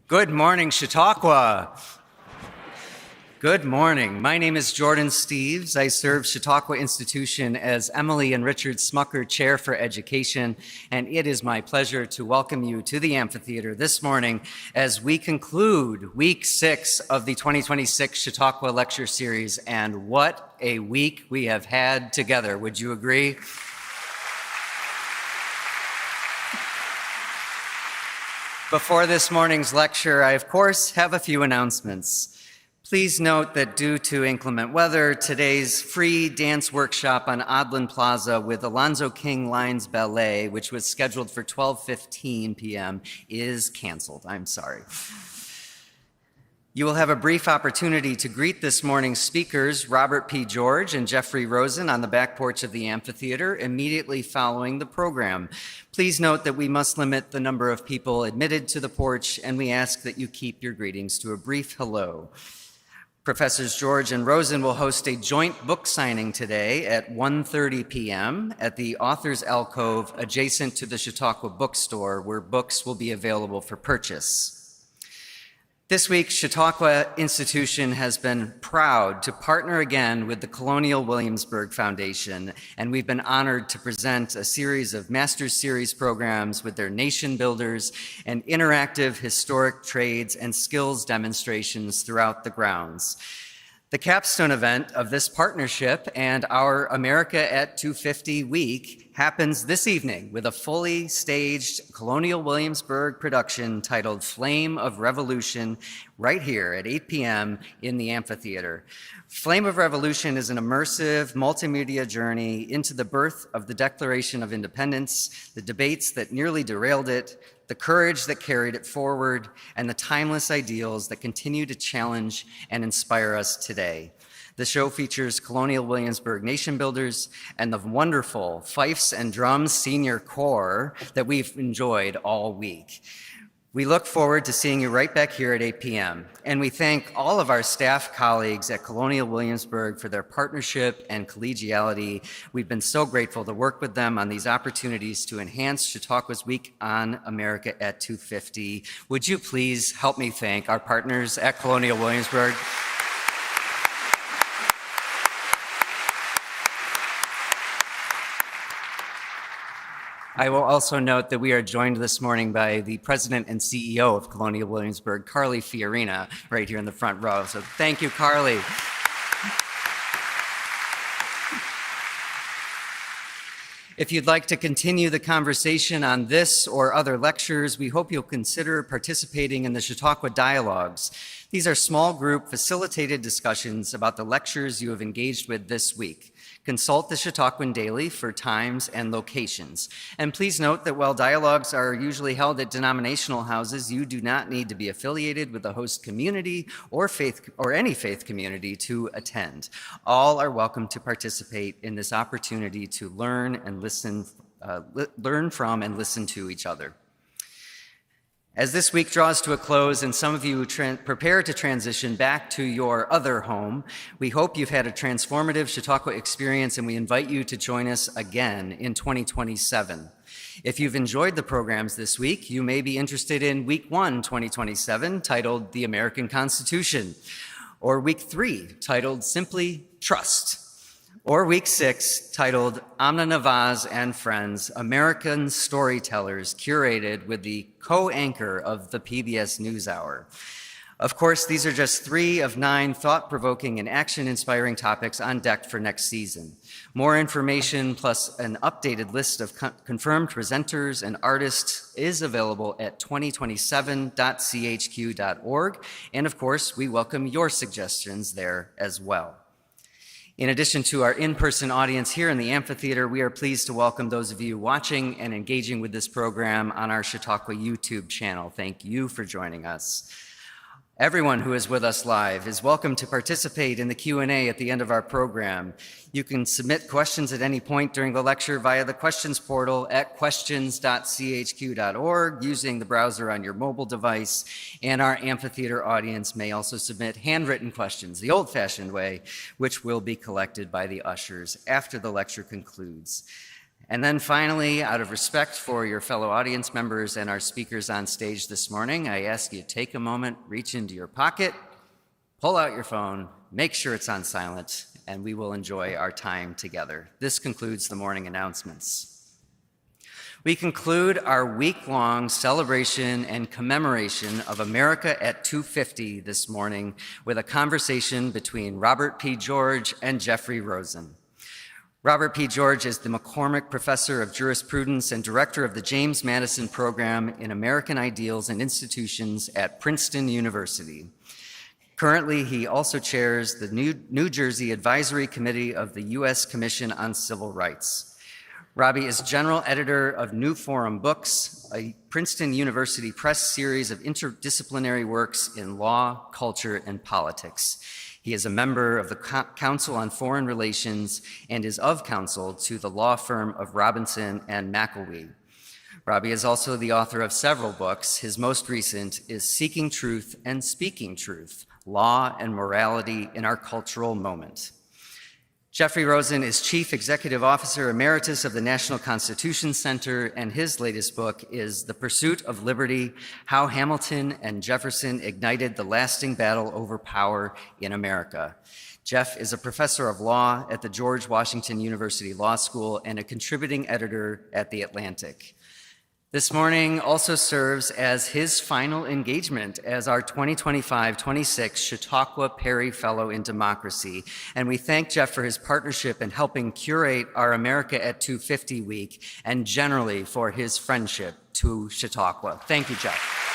Good morning, Chautauqua. Good morning. My name is Jordan Steves. I serve Chautauqua Institution as Emily and Richard Smucker Chair for Education, and it is my pleasure to welcome you to the amphitheater this morning as we conclude week 6 of the 2026 Chautauqua Lecture Series, and what a week we have had together. Would you agree? Before this morning's lecture, I of course have a few announcements. Please note that due to inclement weather, today's free dance workshop on Odland Plaza with Alonzo King Lines Ballet, which was scheduled for 12:15 p.m., is canceled. I'm sorry. You will have a brief opportunity to greet this morning's speakers, Robert P. George and Jeffrey Rosen, on the back porch of the amphitheater immediately following the program. Please note that we must limit the number of people admitted to the porch, and we ask that you keep your greetings to a brief hello. Professors George and Rosen will host a joint book signing today at 1:30 p.m. at the Authors Alcove adjacent to the Chautauqua Bookstore, where books will be available for purchase. This week, Chautauqua Institution has been proud to partner again with the Colonial Williamsburg Foundation, and we've been honored to present a series of Master's Series programs with their nation builders and interactive historic trades and skills demonstrations throughout the grounds. The capstone event of this partnership and our America at 250 week happens this evening with a fully staged Colonial Williamsburg production titled Flame of Revolution right here at 8 p.m. in the amphitheater. Flame of Revolution is an immersive multimedia journey into the birth of the Declaration of Independence, the debates that nearly derailed it, the courage that carried it forward, and the timeless ideals that continue to challenge and inspire us today. The show features Colonial Williamsburg nation builders and the wonderful fifes and drums senior corps that we've enjoyed all week. We look forward to seeing you right back here at 8 p.m. And we thank all of our staff colleagues at Colonial Williamsburg for their partnership and collegiality. We've been so grateful to work with them on these opportunities to enhance Chautauqua's Week on America at 250. Would you please help me thank our partners at Colonial Williamsburg? I will also note that we are joined this morning by the President and CEO of Colonial Williamsburg, Carly Fiorina, right here in the front row. So thank you, Carly. If you'd like to continue the conversation on this or other lectures, we hope you'll consider participating in the Chautauqua Dialogues. These are small group facilitated discussions about the lectures you have engaged with this week. Consult the Chautauquan Daily for times and locations. And please note that while dialogues are usually held at denominational houses, you do not need to be affiliated with the host community or any faith community to attend. All are welcome to participate in this opportunity to learn from and listen to each other. As this week draws to a close and some of you prepare to transition back to your other home, we hope you've had a transformative Chautauqua experience, and we invite you to join us again in 2027. If you've enjoyed the programs this week, you may be interested in Week 1, 2027, titled The American Constitution, or Week 3, titled simply Trust, or Week 6, titled Amna Nawaz and Friends, American Storytellers, curated with the co-anchor of the PBS NewsHour. Of course, these are just 3 of 9 thought-provoking and action-inspiring topics on deck for next season. More information plus an updated list of confirmed presenters and artists is available at 2027.chq.org, and of course, we welcome your suggestions there as well. In addition to our in-person audience here in the amphitheater, we are pleased to welcome those of you watching and engaging with this program on our Chautauqua YouTube channel. Thank you for joining us. Everyone who is with us live is welcome to participate in the Q&A at the end of our program. You can submit questions at any point during the lecture via the questions portal at questions.chq.org using the browser on your mobile device. And our amphitheater audience may also submit handwritten questions the old-fashioned way, which will be collected by the ushers after the lecture concludes. And then finally, out of respect for your fellow audience members and our speakers on stage this morning, I ask you to take a moment, reach into your pocket, pull out your phone, make sure it's on silent, and we will enjoy our time together. This concludes the morning announcements. We conclude our week-long celebration and commemoration of America at 250 this morning with a conversation between Robert P. George and Jeffrey Rosen. Robert P. George is the McCormick Professor of Jurisprudence and Director of the James Madison Program in American Ideals and Institutions at Princeton University. Currently, he also chairs the New Jersey Advisory Committee of the U.S. Commission on Civil Rights. Robbie is general editor of New Forum Books, a Princeton University Press series of interdisciplinary works in law, culture, and politics. He is a member of the Council on Foreign Relations and is of counsel to the law firm of Robinson and McElwee. Robbie is also the author of several books. His most recent is Seeking Truth and Speaking Truth, Law and Morality in Our Cultural Moment. Jeffrey Rosen is Chief Executive Officer Emeritus of the National Constitution Center, and his latest book is The Pursuit of Liberty: How Hamilton and Jefferson Ignited the Lasting Battle Over Power in America. Jeff is a professor of law at the George Washington University Law School and a contributing editor at The Atlantic. This morning also serves as his final engagement as our 2025-26 Chautauqua Perry Fellow in Democracy, and we thank Jeff for his partnership in helping curate our America at 250 week and generally for his friendship to Chautauqua. Thank you, Jeff.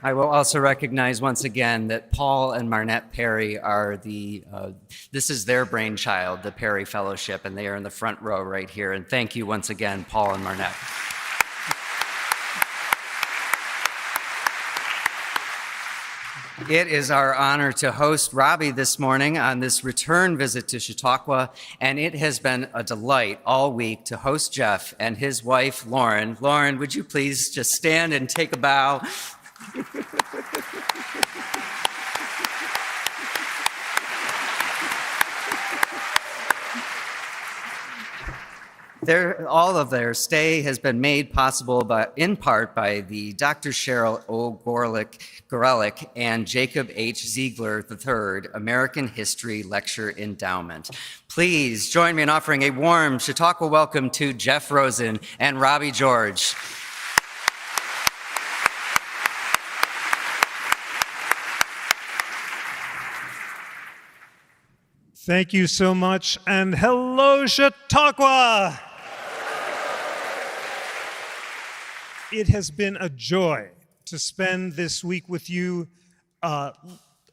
I will also recognize once again that Paul and Marnette Perry are this is their brainchild, the Perry Fellowship, and they are in the front row right here. And thank you once again, Paul and Marnette. It is our honor to host Robbie this morning on this return visit to Chautauqua, and it has been a delight all week to host Jeff and his wife, Lauren. Lauren, would you please just stand and take a bow? All of their stay has been made possible in part by the Dr. Cheryl O. Gorelick and Jacob H. Ziegler III American History Lecture Endowment. Please join me in offering a warm Chautauqua welcome to Jeff Rosen and Robbie George. Thank you so much, and hello, Chautauqua! It has been a joy to spend this week with you.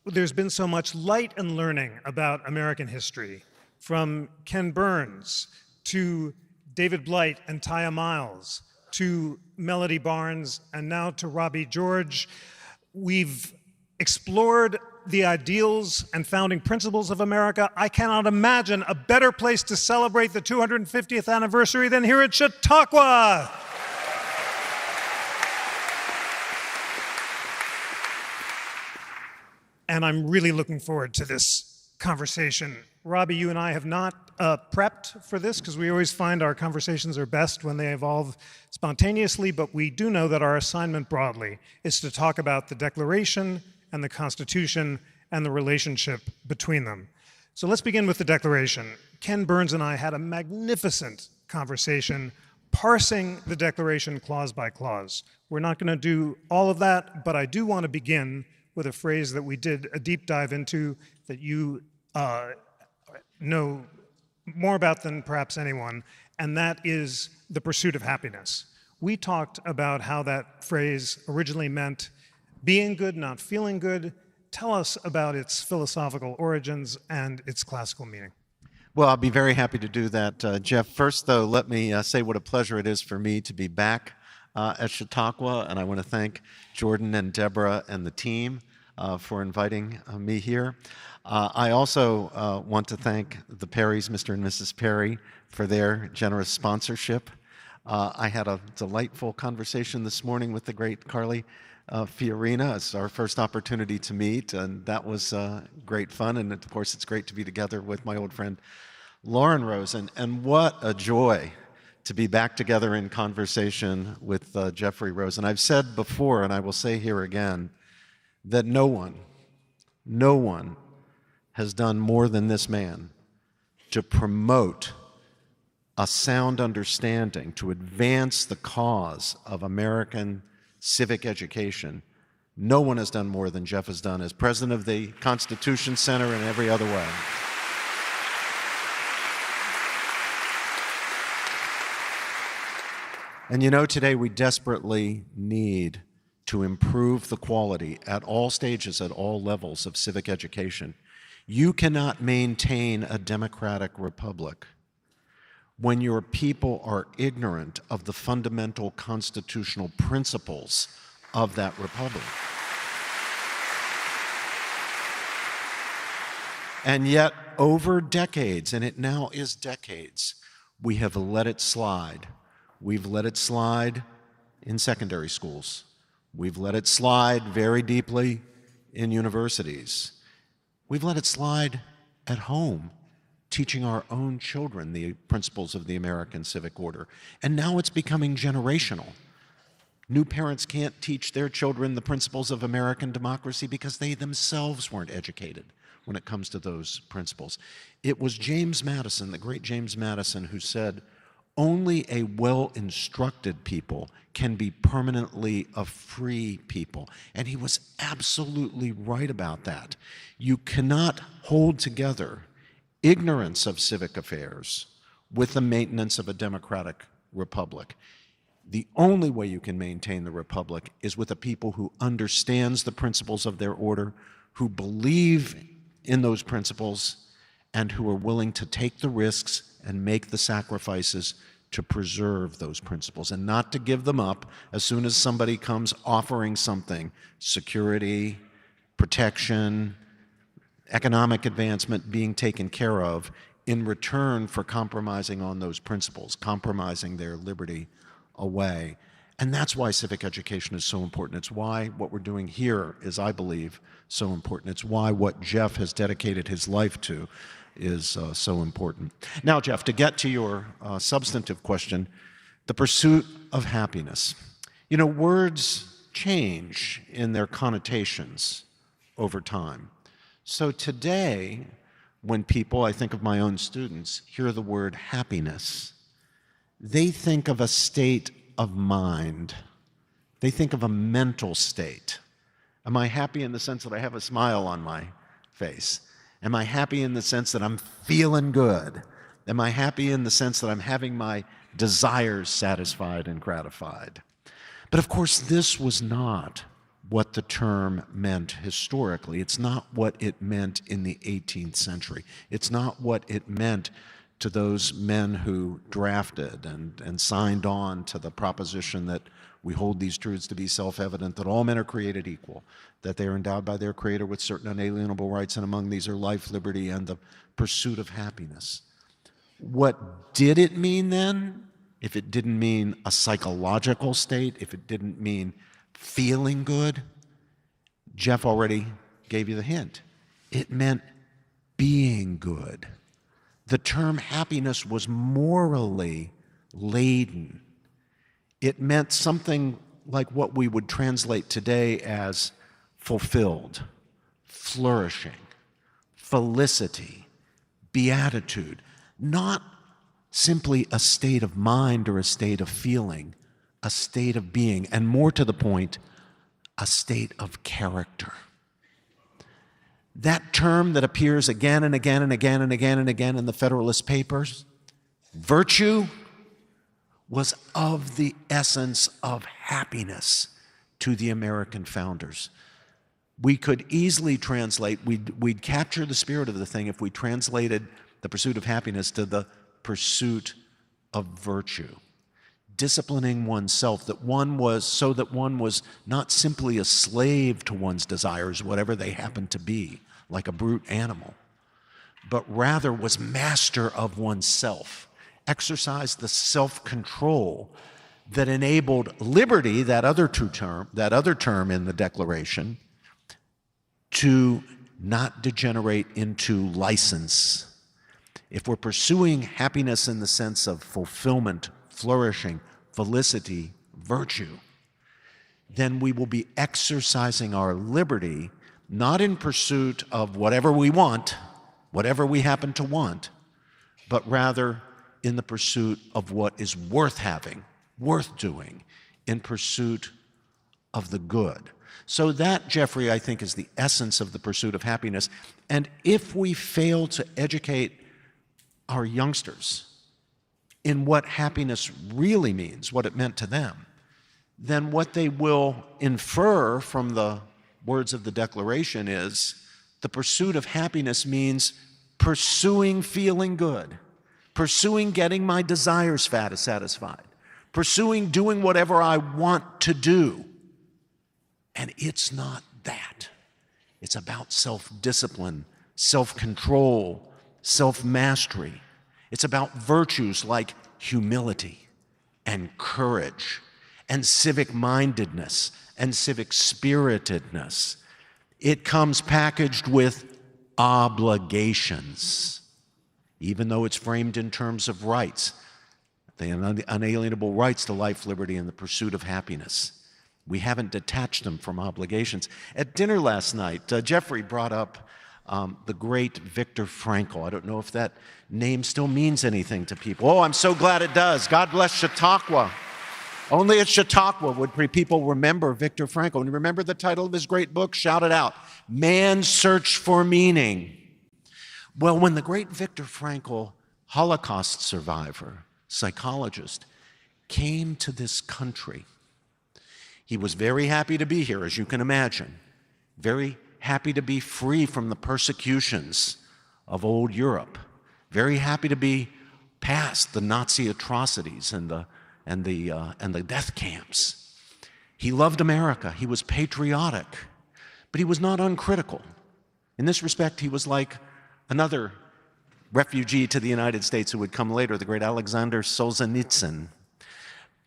There's been so much light and learning about American history, from Ken Burns to David Blight and Taya Miles, to Melody Barnes, and now to Robbie George. We've explored the ideals and founding principles of America. I cannot imagine a better place to celebrate the 250th anniversary than here at Chautauqua. And I'm really looking forward to this conversation. Robbie, you and I have not prepped for this because we always find our conversations are best when they evolve spontaneously, but we do know that our assignment broadly is to talk about the Declaration and the Constitution and the relationship between them. So let's begin with the Declaration. Ken Burns and I had a magnificent conversation parsing the Declaration clause by clause. We're not going to do all of that, but I do want to begin with a phrase that we did a deep dive into that you know more about than perhaps anyone, and that is the pursuit of happiness. We talked about how that phrase originally meant being good, not feeling good. Tell us about its philosophical origins and its classical meaning. Well, I'll be very happy to do that, Jeff. First, though, let me say what a pleasure it is for me to be back at Chautauqua, and I want to thank Jordan and Deborah and the team for inviting me here. I also want to thank the Perrys, Mr. and Mrs. Perry, for their generous sponsorship. I had a delightful conversation this morning with the great Carly Fiorina. It's our first opportunity to meet, and that was great fun. And of course, it's great to be together with my old friend Lauren Rose. And what a joy to be back together in conversation with Jeffrey Rose. And I've said before, and I will say here again, that no one has done more than this man to promote a sound understanding, to advance the cause of American civic education. No one has done more than Jeff has done as president of the Constitution Center in every other way. And you know, today we desperately need to improve the quality at all stages, at all levels of civic education. You cannot maintain a democratic republic when your people are ignorant of the fundamental constitutional principles of that republic. And yet, over decades, and it now is decades, we have let it slide. We've let it slide in secondary schools. We've let it slide very deeply in universities. We've let it slide at home, teaching our own children the principles of the American civic order. And now it's becoming generational. New parents can't teach their children the principles of American democracy because they themselves weren't educated when it comes to those principles. It was James Madison, the great James Madison, who said, "Only a well-instructed people can be permanently a free people." And he was absolutely right about that. You cannot hold together ignorance of civic affairs with the maintenance of a democratic republic. The only way you can maintain the republic is with a people who understands the principles of their order, who believe in those principles, and who are willing to take the risks and make the sacrifices to preserve those principles and not to give them up as soon as somebody comes offering something, security, protection, economic advancement being taken care of in return for compromising on those principles, compromising their liberty away. And that's why civic education is so important. It's why what we're doing here is, I believe, so important. It's why what Jeff has dedicated his life to is so important. Now, Jeff, to get to your substantive question, the pursuit of happiness. You know, words change in their connotations over time. So today, when people, I think of my own students, hear the word happiness, they think of a state of mind. They think of a mental state. Am I happy in the sense that I have a smile on my face? Am I happy in the sense that I'm feeling good? Am I happy in the sense that I'm having my desires satisfied and gratified? But of course, this was not what the term meant historically. It's not what it meant in the 18th century. It's not what it meant to those men who drafted and signed on to the proposition that we hold these truths to be self-evident, that all men are created equal, that they are endowed by their Creator with certain unalienable rights, and among these are life, liberty, and the pursuit of happiness. What did it mean then? If it didn't mean a psychological state, if it didn't mean feeling good, Jeff already gave you the hint. It meant being good. The term happiness was morally laden. It meant something like what we would translate today as fulfilled, flourishing, felicity, beatitude, not simply a state of mind or a state of feeling, a state of being, and more to the point, a state of character. That term that appears again and again and again and again and again in the Federalist Papers, virtue, was of the essence of happiness to the American founders. We could easily translate, we'd capture the spirit of the thing if we translated the pursuit of happiness to the pursuit of virtue. Disciplining oneself, that one was not simply a slave to one's desires, whatever they happen to be, like a brute animal, but rather was master of oneself exercised the self-control that enabled liberty, that other term in the Declaration, to not degenerate into license. If we're pursuing happiness in the sense of fulfillment, flourishing, felicity, virtue, then we will be exercising our liberty not in pursuit of whatever we want, whatever we happen to want, but rather in the pursuit of what is worth having, worth doing, in pursuit of the good. So that, Jeffrey, I think is the essence of the pursuit of happiness. And if we fail to educate our youngsters in what happiness really means, what it meant to them, then what they will infer from the words of the Declaration is the pursuit of happiness means pursuing feeling good, pursuing getting my desires satisfied, pursuing doing whatever I want to do. And it's not that. It's about self-discipline, self-control, self-mastery. It's about virtues like humility and courage and civic-mindedness and civic-spiritedness. It comes packaged with obligations, even though it's framed in terms of rights, the unalienable rights to life, liberty, and the pursuit of happiness. We haven't detached them from obligations. At dinner last night, Jeffrey brought up the great Viktor Frankl. I don't know if that name still means anything to people. Oh, I'm so glad it does. God bless Chautauqua. Only at Chautauqua would people remember Viktor Frankl. And remember the title of his great book? Shout it out. Man's Search for Meaning. Well, when the great Viktor Frankl, Holocaust survivor, psychologist, came to this country, he was very happy to be here, as you can imagine, very happy to be free from the persecutions of old Europe, very happy to be past the Nazi atrocities and the death camps. He loved America. He was patriotic, but he was not uncritical. In this respect, he was like another refugee to the United States who would come later, the great Alexander Solzhenitsyn.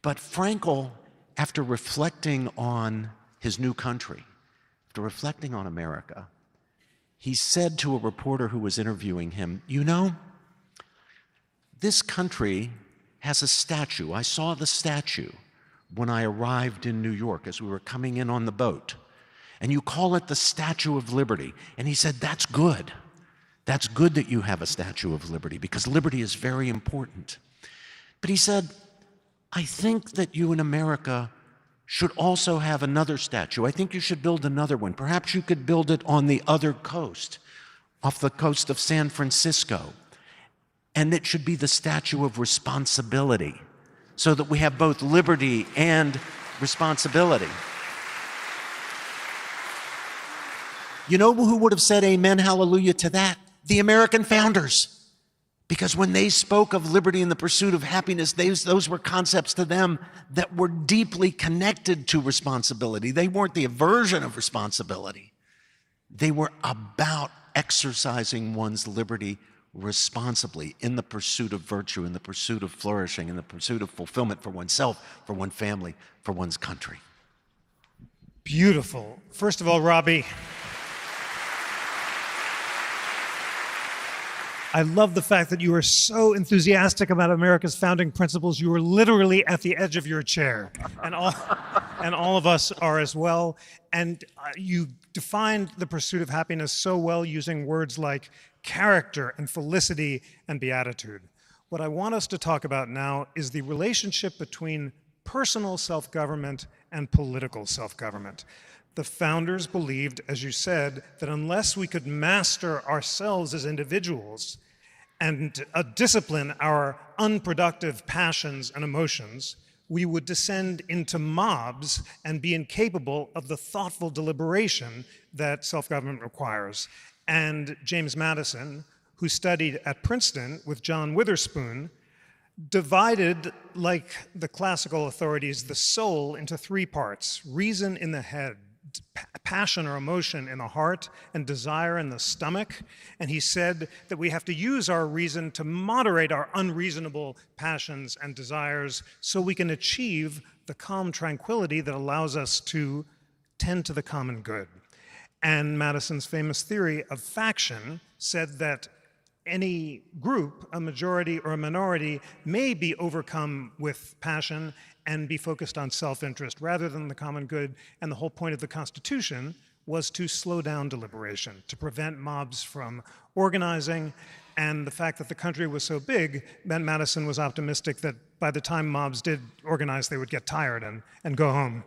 But Frankl, after reflecting on his new country, after reflecting on America, he said to a reporter who was interviewing him, "You know, this country has a statue. I saw the statue when I arrived in New York as we were coming in on the boat. And you call it the Statue of Liberty." And he said, "That's good. That's good that you have a Statue of Liberty, because liberty is very important." But he said, "I think that you in America should also have another statue. I think you should build another one. Perhaps you could build it on the other coast, off the coast of San Francisco. And it should be the Statue of Responsibility, so that we have both liberty and responsibility." You know who would have said amen, hallelujah to that? The American founders. Because when they spoke of liberty and the pursuit of happiness, those were concepts to them that were deeply connected to responsibility. They weren't the aversion of responsibility. They were about exercising one's liberty responsibly in the pursuit of virtue, in the pursuit of flourishing, in the pursuit of fulfillment for oneself, for one family, for one's country. Beautiful. First of all, Robbie, I love the fact that you are so enthusiastic about America's founding principles. You are literally at the edge of your chair, and all of us are as well. And you defined the pursuit of happiness so well using words like character and felicity and beatitude. What I want us to talk about now is the relationship between personal self-government and political self-government. The founders believed, as you said, that unless we could master ourselves as individuals and discipline our unproductive passions and emotions, we would descend into mobs and be incapable of the thoughtful deliberation that self-government requires. And James Madison, who studied at Princeton with John Witherspoon, divided, like the classical authorities, the soul into three parts: reason in the head, passion or emotion in the heart and desire in the stomach. And he said that we have to use our reason to moderate our unreasonable passions and desires so we can achieve the calm tranquility that allows us to tend to the common good. And Madison's famous theory of faction said that any group, a majority or a minority, may be overcome with passion and be focused on self-interest rather than the common good. And the whole point of the Constitution was to slow down deliberation, to prevent mobs from organizing. And the fact that the country was so big meant Madison was optimistic that by the time mobs did organize, they would get tired and go home.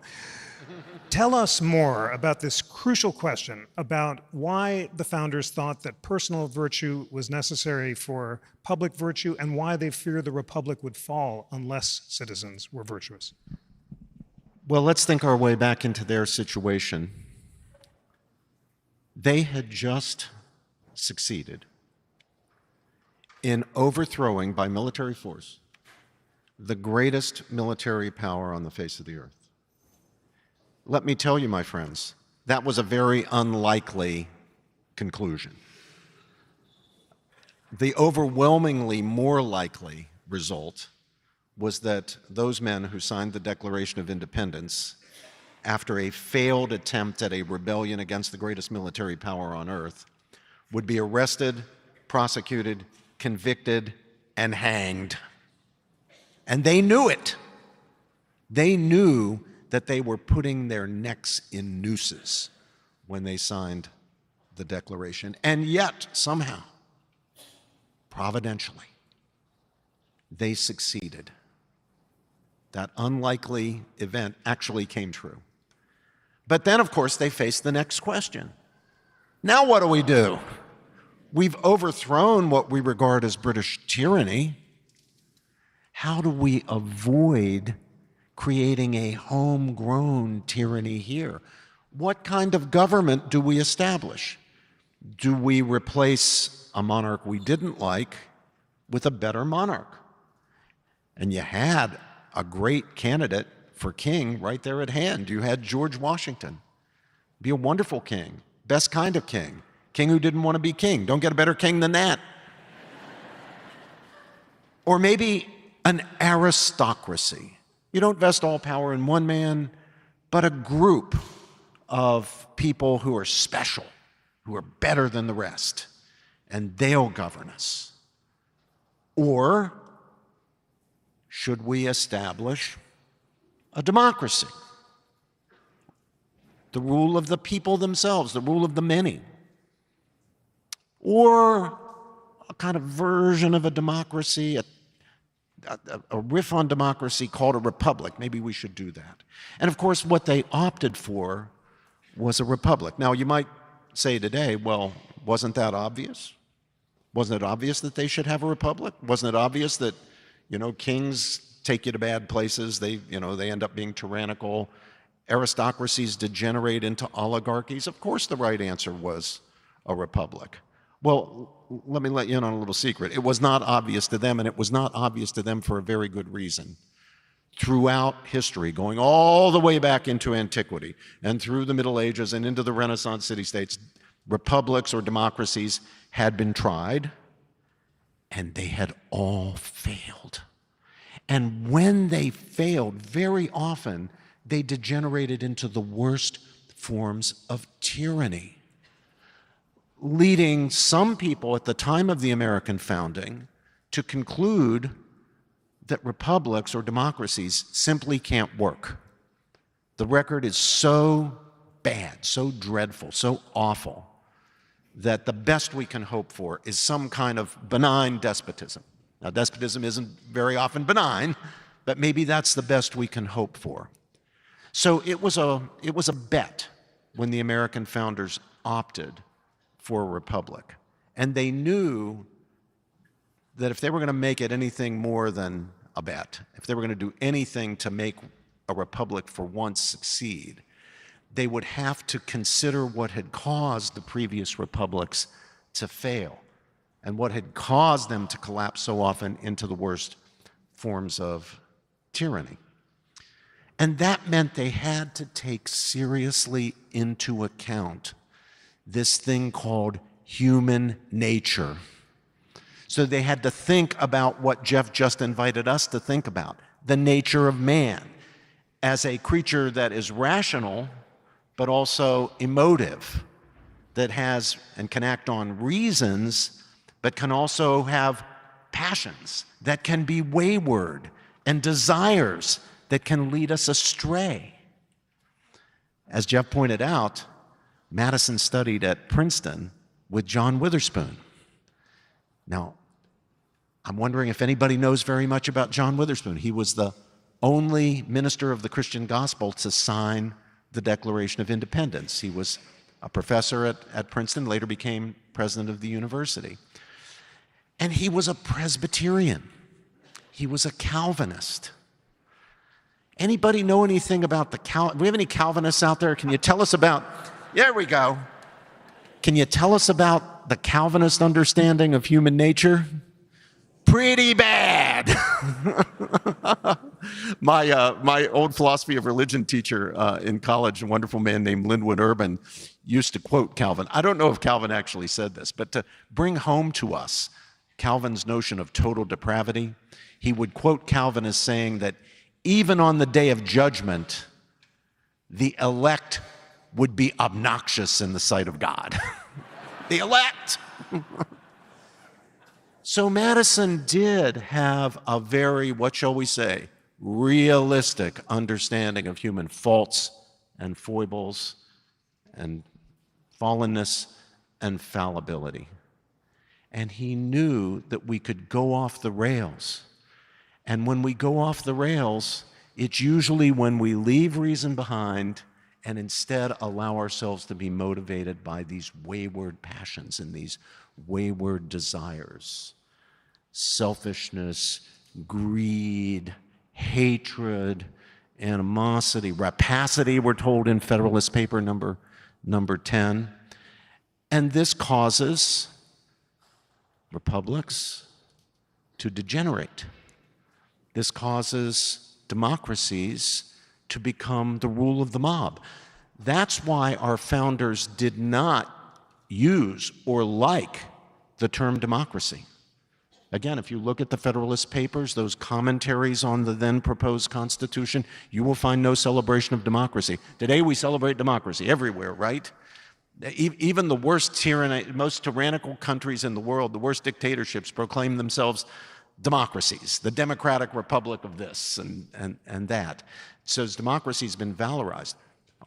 Tell us more about this crucial question about why the founders thought that personal virtue was necessary for public virtue and why they feared the republic would fall unless citizens were virtuous. Well, let's think our way back into their situation. They had just succeeded in overthrowing by military force the greatest military power on the face of the earth. Let me tell you, my friends, that was a very unlikely conclusion. The overwhelmingly more likely result was that those men who signed the Declaration of Independence, after a failed attempt at a rebellion against the greatest military power on earth, would be arrested, prosecuted, convicted, and hanged. And they knew it. They knew that they were putting their necks in nooses when they signed the Declaration. And yet, somehow, providentially, they succeeded. That unlikely event actually came true. But then, of course, they faced the next question. Now what do we do? We've overthrown what we regard as British tyranny. How do we avoid creating a homegrown tyranny here? What kind of government do we establish? Do we replace a monarch we didn't like with a better monarch? And you had a great candidate for king right there at hand. You had George Washington. Be a wonderful king, best kind of king. King who didn't want to be king. Don't get a better king than that. Or maybe an aristocracy. You don't vest all power in one man, but a group of people who are special, who are better than the rest, and they'll govern us. Or should we establish a democracy? The rule of the people themselves, the rule of the many. Or a kind of version of a democracy, a riff on democracy called a republic. Maybe we should do that. And of course, what they opted for was a republic. Now, you might say today, well, wasn't that obvious? Wasn't it obvious that they should have a republic? Wasn't it obvious that, kings take you to bad places, they end up being tyrannical, aristocracies degenerate into oligarchies? Of course the right answer was a republic. Well, let me let you in on a little secret. It was not obvious to them, and it was not obvious to them for a very good reason. Throughout history, going all the way back into antiquity, and through the Middle Ages and into the Renaissance city-states, republics or democracies had been tried, and they had all failed. And when they failed, very often, they degenerated into the worst forms of tyranny, leading some people at the time of the American founding to conclude that republics or democracies simply can't work. The record is so bad, so dreadful, so awful, that the best we can hope for is some kind of benign despotism. Now, despotism isn't very often benign, but maybe that's the best we can hope for. So it was a bet when the American founders opted for a republic. And they knew that if they were going to make it anything more than a bet, if they were going to do anything to make a republic for once succeed, they would have to consider what had caused the previous republics to fail and what had caused them to collapse so often into the worst forms of tyranny. And that meant they had to take seriously into account this thing called human nature. So they had to think about what Jeff just invited us to think about, the nature of man as a creature that is rational, but also emotive, that has and can act on reasons, but can also have passions that can be wayward and desires that can lead us astray. As Jeff pointed out, Madison studied at Princeton with John Witherspoon. Now, I'm wondering if anybody knows very much about John Witherspoon. He was the only minister of the Christian gospel to sign the Declaration of Independence. He was a professor at Princeton, later became president of the university. And he was a Presbyterian. He was a Calvinist. Anybody know anything about do we have any Calvinists out there? Can you tell us about, there we go. Can you tell us about the Calvinist understanding of human nature? Pretty bad. My old philosophy of religion teacher in college, a wonderful man named Linwood Urban, used to quote Calvin. I don't know if Calvin actually said this, but to bring home to us Calvin's notion of total depravity, he would quote Calvin as saying that even on the day of judgment, the elect would be obnoxious in the sight of God. The elect. So Madison did have a very, what shall we say, realistic understanding of human faults and foibles and fallenness and fallibility. And he knew that we could go off the rails. And when we go off the rails, it's usually when we leave reason behind and instead allow ourselves to be motivated by these wayward passions and these wayward desires. Selfishness, greed, hatred, animosity, rapacity, we're told in Federalist Paper number 10. And this causes republics to degenerate. This causes democracies to become the rule of the mob. That's why our founders did not use or like the term democracy. Again, if you look at the Federalist Papers, those commentaries on the then proposed Constitution, you will find no celebration of democracy. Today we celebrate democracy everywhere, right? Even the worst most tyrannical countries in the world, the worst dictatorships, proclaim themselves democracies, the democratic republic of this and that. So democracy has been valorized.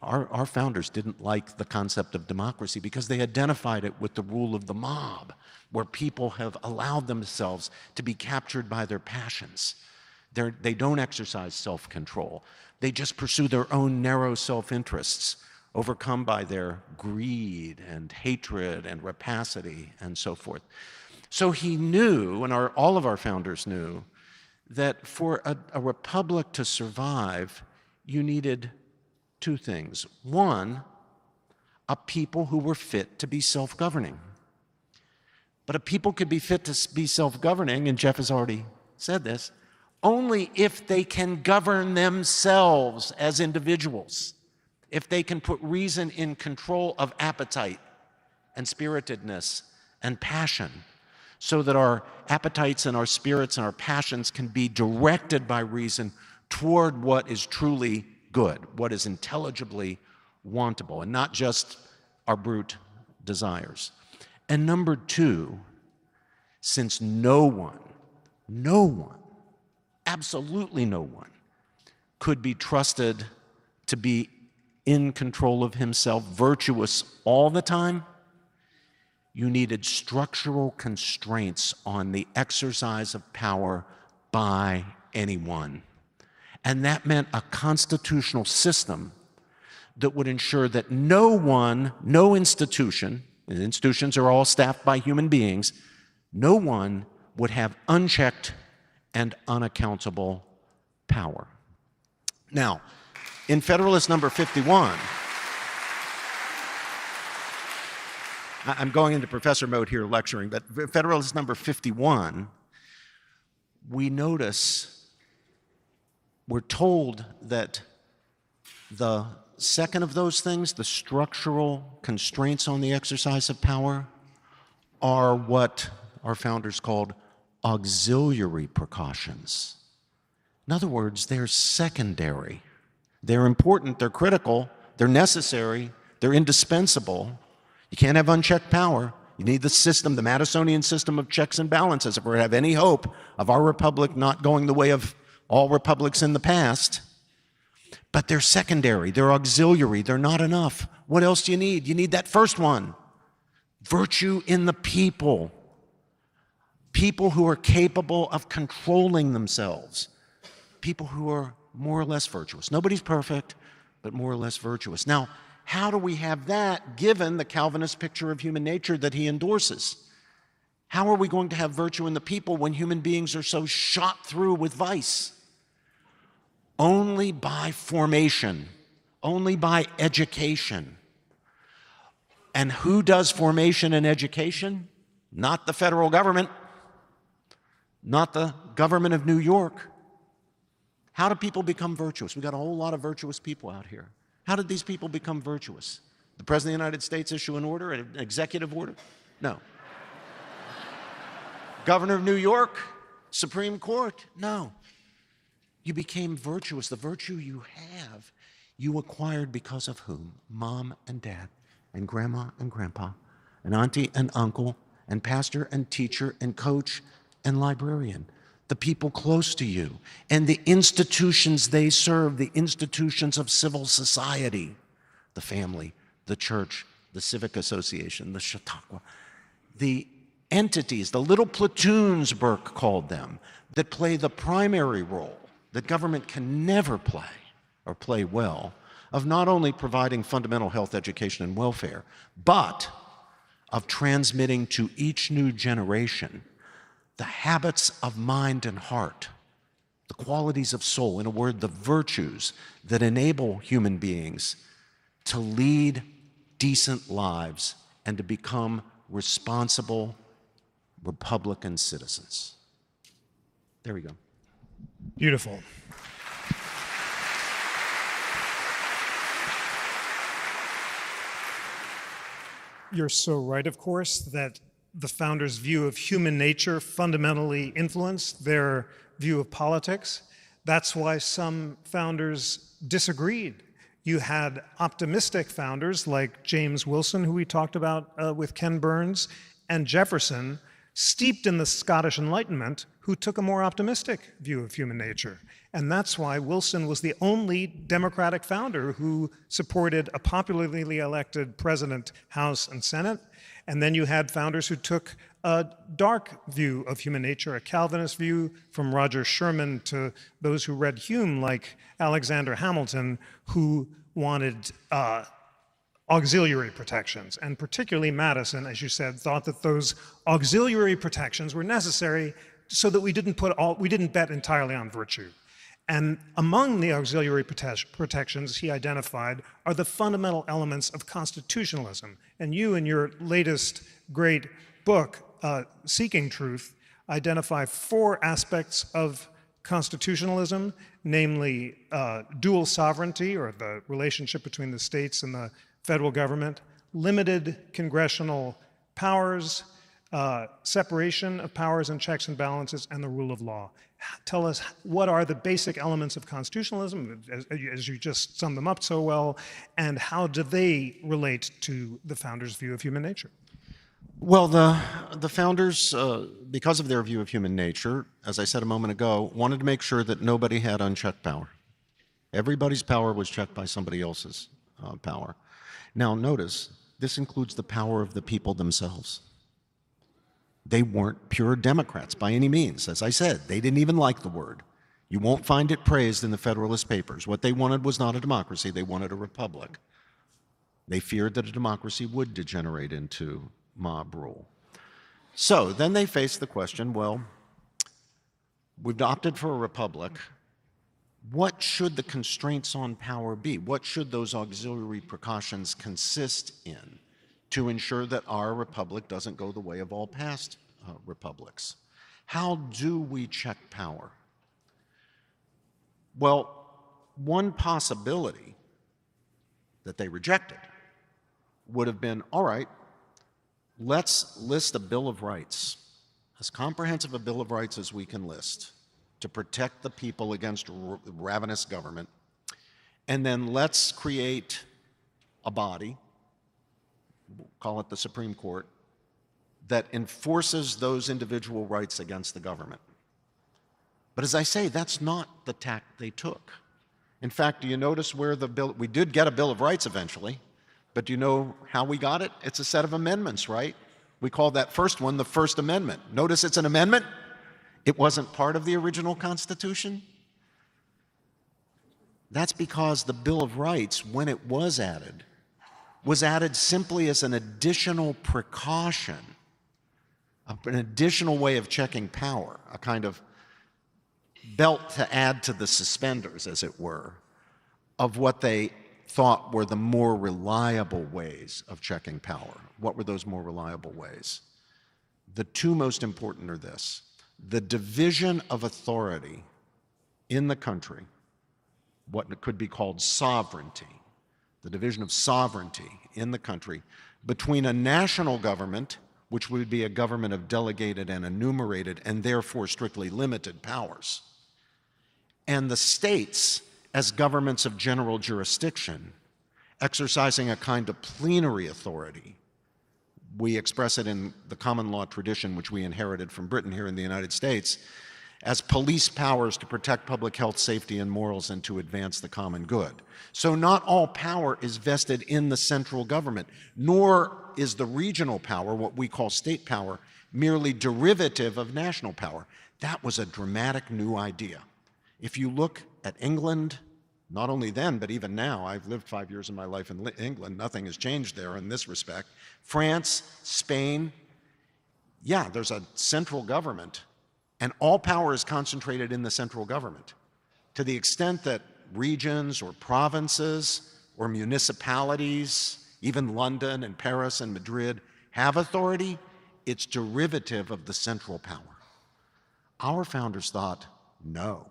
Our founders didn't like the concept of democracy because they identified it with the rule of the mob, where people have allowed themselves to be captured by their passions. They don't exercise self-control. They just pursue their own narrow self-interests, overcome by their greed and hatred and rapacity and so forth. So he knew, and all of our founders knew, that for a republic to survive, you needed two things. One, a people who were fit to be self-governing. But a people could be fit to be self-governing, and Jeff has already said this, only if they can govern themselves as individuals, if they can put reason in control of appetite and spiritedness and passion, so that our appetites and our spirits and our passions can be directed by reason toward what is truly good, what is intelligibly wantable, and not just our brute desires. And number two, since no one, absolutely no one, could be trusted to be in control of himself, virtuous all the time, you needed structural constraints on the exercise of power by anyone. And that meant a constitutional system that would ensure that no institution, and institutions are all staffed by human beings, no one would have unchecked and unaccountable power. Now, in Federalist number 51, I'm going into professor mode here lecturing, but Federalist number 51, we're told that The second of those things, the structural constraints on the exercise of power, are what our founders called auxiliary precautions. In other words, they're secondary. They're important, they're critical, they're necessary, they're indispensable. You can't have unchecked power. You need the system, the Madisonian system of checks and balances, if we're to have any hope of our republic not going the way of all republics in the past. But they're secondary, they're auxiliary, they're not enough. What else do you need? You need that first one. Virtue in the people. People who are capable of controlling themselves. People who are more or less virtuous. Nobody's perfect, but more or less virtuous. Now, how do we have that given the Calvinist picture of human nature that he endorses? How are we going to have virtue in the people when human beings are so shot through with vice? Only by formation, only by education. And who does formation and education? Not the federal government, not the government of New York. How do people become virtuous? We've got a whole lot of virtuous people out here. How did these people become virtuous? The President of the United States issue an order, an executive order? No. Governor of New York? Supreme Court? No. You became virtuous. The virtue you have, you acquired because of whom? Mom and dad, and grandma and grandpa, and auntie and uncle, and pastor and teacher and coach and librarian. The people close to you, and the institutions they serve, the institutions of civil society, the family, the church, the civic association, the Chautauqua, the entities, the little platoons, Burke called them, that play the primary role that government can never play, or play well, of not only providing fundamental health, education, and welfare, but of transmitting to each new generation the habits of mind and heart, the qualities of soul, in a word, the virtues that enable human beings to lead decent lives and to become responsible Republican citizens. There we go. Beautiful. You're so right, of course, that the founders' view of human nature fundamentally influenced their view of politics. That's why some founders disagreed. You had optimistic founders like James Wilson, who we talked about with Ken Burns, and Jefferson, steeped in the Scottish Enlightenment, who took a more optimistic view of human nature. And that's why Wilson was the only Democratic founder who supported a popularly elected president, House, and Senate. And then you had founders who took a dark view of human nature, a Calvinist view, from Roger Sherman to those who read Hume, like Alexander Hamilton, who wanted auxiliary protections. And particularly Madison, as you said, thought that those auxiliary protections were necessary so that we didn't bet entirely on virtue. And among the auxiliary protections he identified are the fundamental elements of constitutionalism. And you, in your latest great book, Seeking Truth, identify 4 aspects of constitutionalism, namely dual sovereignty, or the relationship between the states and the federal government, limited congressional powers, separation of powers and checks and balances, and the rule of law. Tell us, what are the basic elements of constitutionalism, as you just summed them up so well, and how do they relate to the founders' view of human nature? Well, the founders, because of their view of human nature, as I said a moment ago, wanted to make sure that nobody had unchecked power. Everybody's power was checked by somebody else's power. Now, notice, this includes the power of the people themselves. They weren't pure Democrats by any means. As I said, they didn't even like the word. You won't find it praised in the Federalist Papers. What they wanted was not a democracy, they wanted a republic. They feared that a democracy would degenerate into mob rule. So then they faced the question, well, we've opted for a republic. What should the constraints on power be? What should those auxiliary precautions consist in to ensure that our republic doesn't go the way of all past republics? How do we check power? Well, one possibility that they rejected would have been, all right, let's list a Bill of Rights, as comprehensive a Bill of Rights as we can list, to protect the people against ravenous government, and then let's create a body, we'll call it the Supreme Court, that enforces those individual rights against the government. But as I say, that's not the tack they took. In fact, do you notice where the bill, we did get a Bill of Rights eventually, but do you know how we got it? It's a set of amendments, right? We call that first one the First Amendment. Notice it's an amendment. It wasn't part of the original Constitution. That's because the Bill of Rights, when it was added simply as an additional precaution, an additional way of checking power, a kind of belt to add to the suspenders, as it were, of what they thought were the more reliable ways of checking power. What were those more reliable ways? The two most important are this: the division of authority in the country, what could be called sovereignty, the division of sovereignty in the country between a national government, which would be a government of delegated and enumerated and therefore strictly limited powers, and the states as governments of general jurisdiction, exercising a kind of plenary authority. We express it in the common law tradition, which we inherited from Britain here in the United States, as police powers to protect public health, safety, and morals, and to advance the common good. So not all power is vested in the central government, nor is the regional power, what we call state power, merely derivative of national power. That was a dramatic new idea. If you look at England, not only then, but even now, I've lived 5 years of my life in England, nothing has changed there in this respect. France, Spain, yeah, there's a central government, and all power is concentrated in the central government. To the extent that regions or provinces or municipalities, even London and Paris and Madrid, have authority, it's derivative of the central power. Our founders thought, no,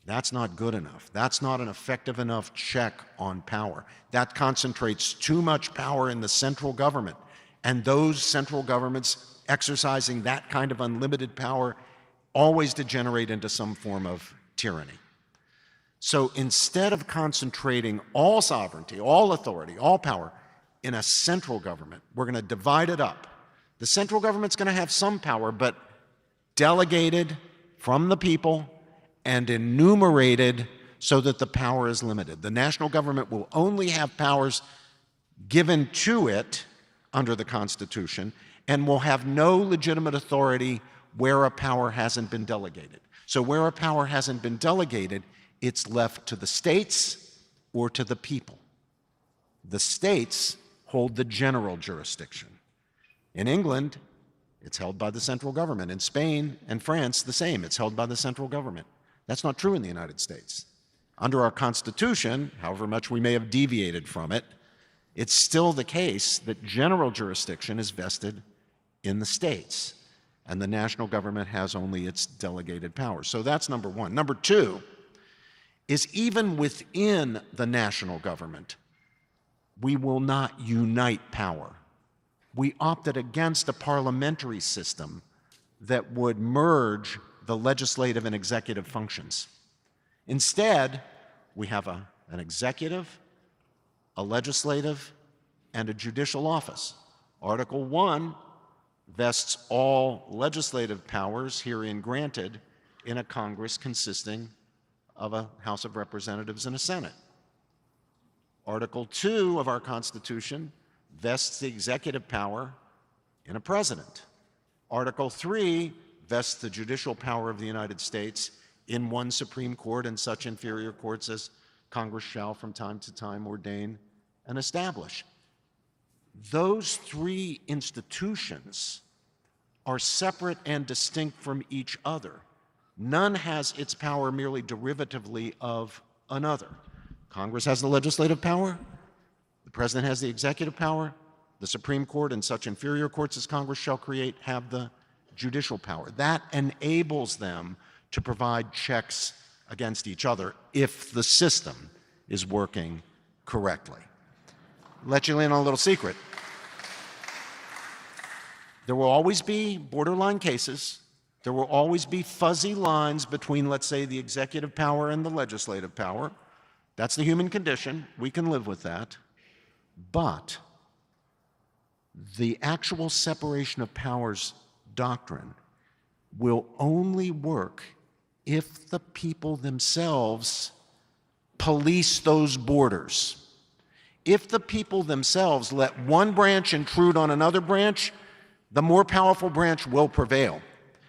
that's not good enough. That's not an effective enough check on power. That concentrates too much power in the central government, and those central governments exercising that kind of unlimited power always degenerate into some form of tyranny. So instead of concentrating all sovereignty, all authority, all power in a central government, we're going to divide it up. The central government's going to have some power, but delegated from the people and enumerated so that the power is limited. The national government will only have powers given to it under the Constitution and will have no legitimate authority where a power hasn't been delegated. So where a power hasn't been delegated, it's left to the states or to the people. The states hold the general jurisdiction. In England, it's held by the central government. In Spain and France, the same. It's held by the central government. That's not true in the United States. Under our Constitution, however much we may have deviated from it, it's still the case that general jurisdiction is vested in the states, and the national government has only its delegated powers. So that's number one. Number two is even within the national government, we will not unite power. We opted against a parliamentary system that would merge the legislative and executive functions. Instead, we have an executive, a legislative, and a judicial office. Article 1 vests all legislative powers herein granted in a Congress consisting of a House of Representatives and a Senate. Article 2 of our Constitution vests the executive power in a president. Article 3 vests the judicial power of the United States in one Supreme Court and such inferior courts as Congress shall from time to time ordain and establish. Those three institutions are separate and distinct from each other. None has its power merely derivatively of another. Congress has the legislative power, the President has the executive power, the Supreme Court and such inferior courts as Congress shall create have the judicial power. That enables them to provide checks against each other if the system is working correctly. Let you in on a little secret. There will always be borderline cases. There will always be fuzzy lines between, let's say, the executive power and the legislative power. That's the human condition. We can live with that. But the actual separation of powers doctrine will only work if the people themselves police those borders. If the people themselves let one branch intrude on another branch, the more powerful branch will prevail.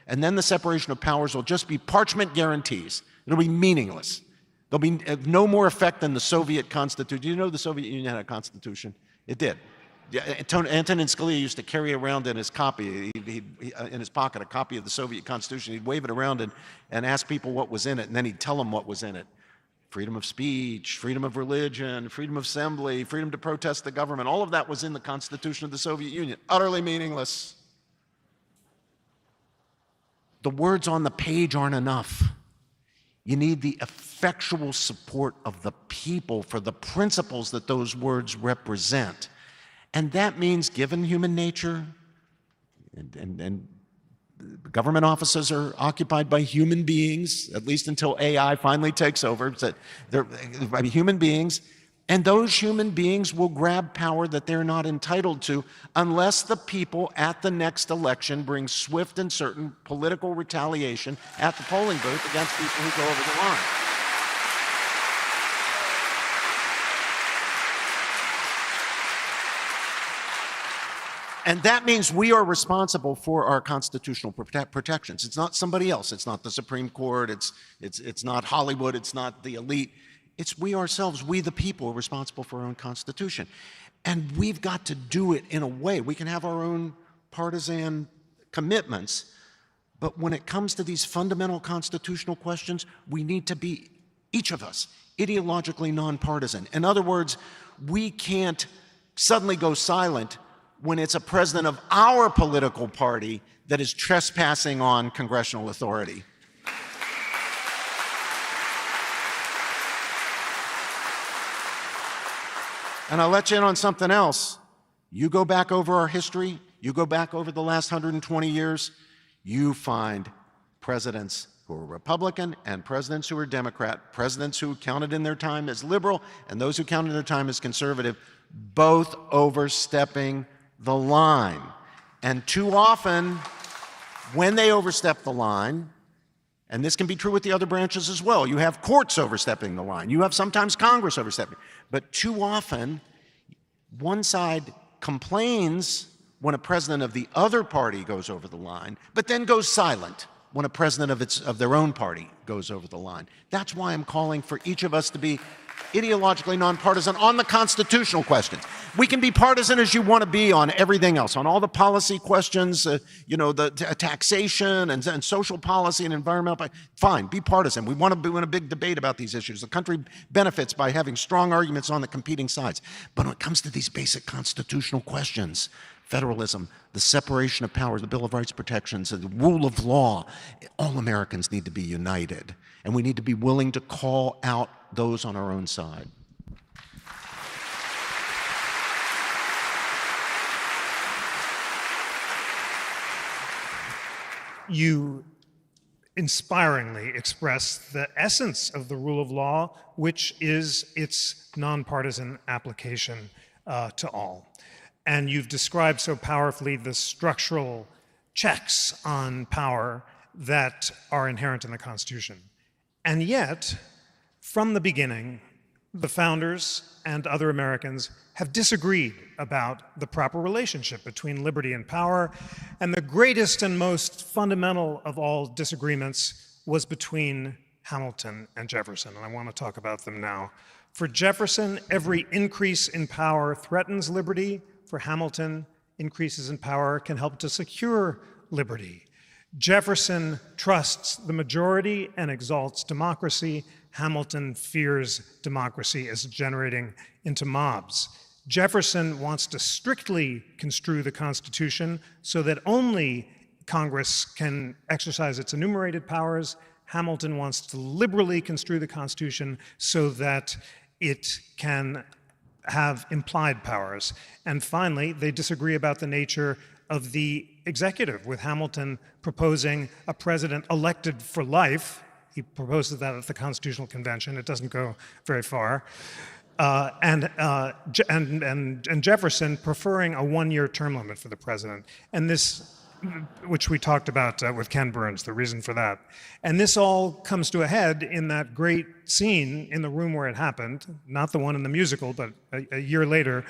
And then the separation of powers will just be parchment guarantees. It'll be meaningless. There'll be no more effect than the Soviet Constitution. Do you know the Soviet Union had a constitution? It did. Yeah, Antonin Scalia used to carry around in his copy, in his pocket, a copy of the Soviet Constitution. He'd wave it around and ask people what was in it, and then he'd tell them what was in it. Freedom of speech, freedom of religion, freedom of assembly, freedom to protest the government. All of that was in the Constitution of the Soviet Union. Utterly meaningless. The words on the page aren't enough. You need the effectual support of the people for the principles that those words represent. And that means, given human nature, and government offices are occupied by human beings, at least until AI finally takes over, so they're by human beings, and those human beings will grab power that they're not entitled to unless the people at the next election bring swift and certain political retaliation at the polling booth against people who go over the line. And that means we are responsible for our constitutional protections. It's not somebody else. It's not the Supreme Court. It's not Hollywood. It's not the elite. It's we ourselves, we the people, are responsible for our own Constitution. And we've got to do it in a way. We can have our own partisan commitments, but when it comes to these fundamental constitutional questions, we need to be, each of us, ideologically nonpartisan. In other words, we can't suddenly go silent when it's a president of our political party that is trespassing on congressional authority. And I'll let you in on something else. You go back over our history, you go back over the last 120 years, you find presidents who are Republican and presidents who are Democrat, presidents who counted in their time as liberal and those who counted in their time as conservative, both overstepping the line. And too often, when they overstep the line, and this can be true with the other branches as well, you have courts overstepping the line, you have sometimes Congress overstepping, but too often, one side complains when a president of the other party goes over the line, but then goes silent when a president of their own party goes over the line. That's why I'm calling for each of us to be ideologically nonpartisan on the constitutional questions. We can be partisan as you want to be on everything else, on all the policy questions, the taxation and social policy and environmental. Fine, be partisan. We want to win a big debate about these issues. The country benefits by having strong arguments on the competing sides. But when it comes to these basic constitutional questions, federalism, the separation of powers, the Bill of Rights protections, the rule of law, all Americans need to be united. And we need to be willing to call out those on our own side. You inspiringly express the essence of the rule of law, which is its nonpartisan application to all. And you've described so powerfully the structural checks on power that are inherent in the Constitution. And yet, from the beginning, the founders and other Americans have disagreed about the proper relationship between liberty and power, and the greatest and most fundamental of all disagreements was between Hamilton and Jefferson, and I want to talk about them now. For Jefferson, every increase in power threatens liberty. For Hamilton, increases in power can help to secure liberty. Jefferson trusts the majority and exalts democracy. Hamilton fears democracy as generating into mobs. Jefferson wants to strictly construe the Constitution so that only Congress can exercise its enumerated powers. Hamilton wants to liberally construe the Constitution so that it can have implied powers. And finally, they disagree about the nature of the executive, with Hamilton proposing a president elected for life. He proposes that at the Constitutional Convention. It doesn't go very far. And Jefferson preferring a one-year term limit for the president. And this, which we talked about with Ken Burns, the reason for that. And this all comes to a head in that great scene in the room where it happened, not the one in the musical, but a year later,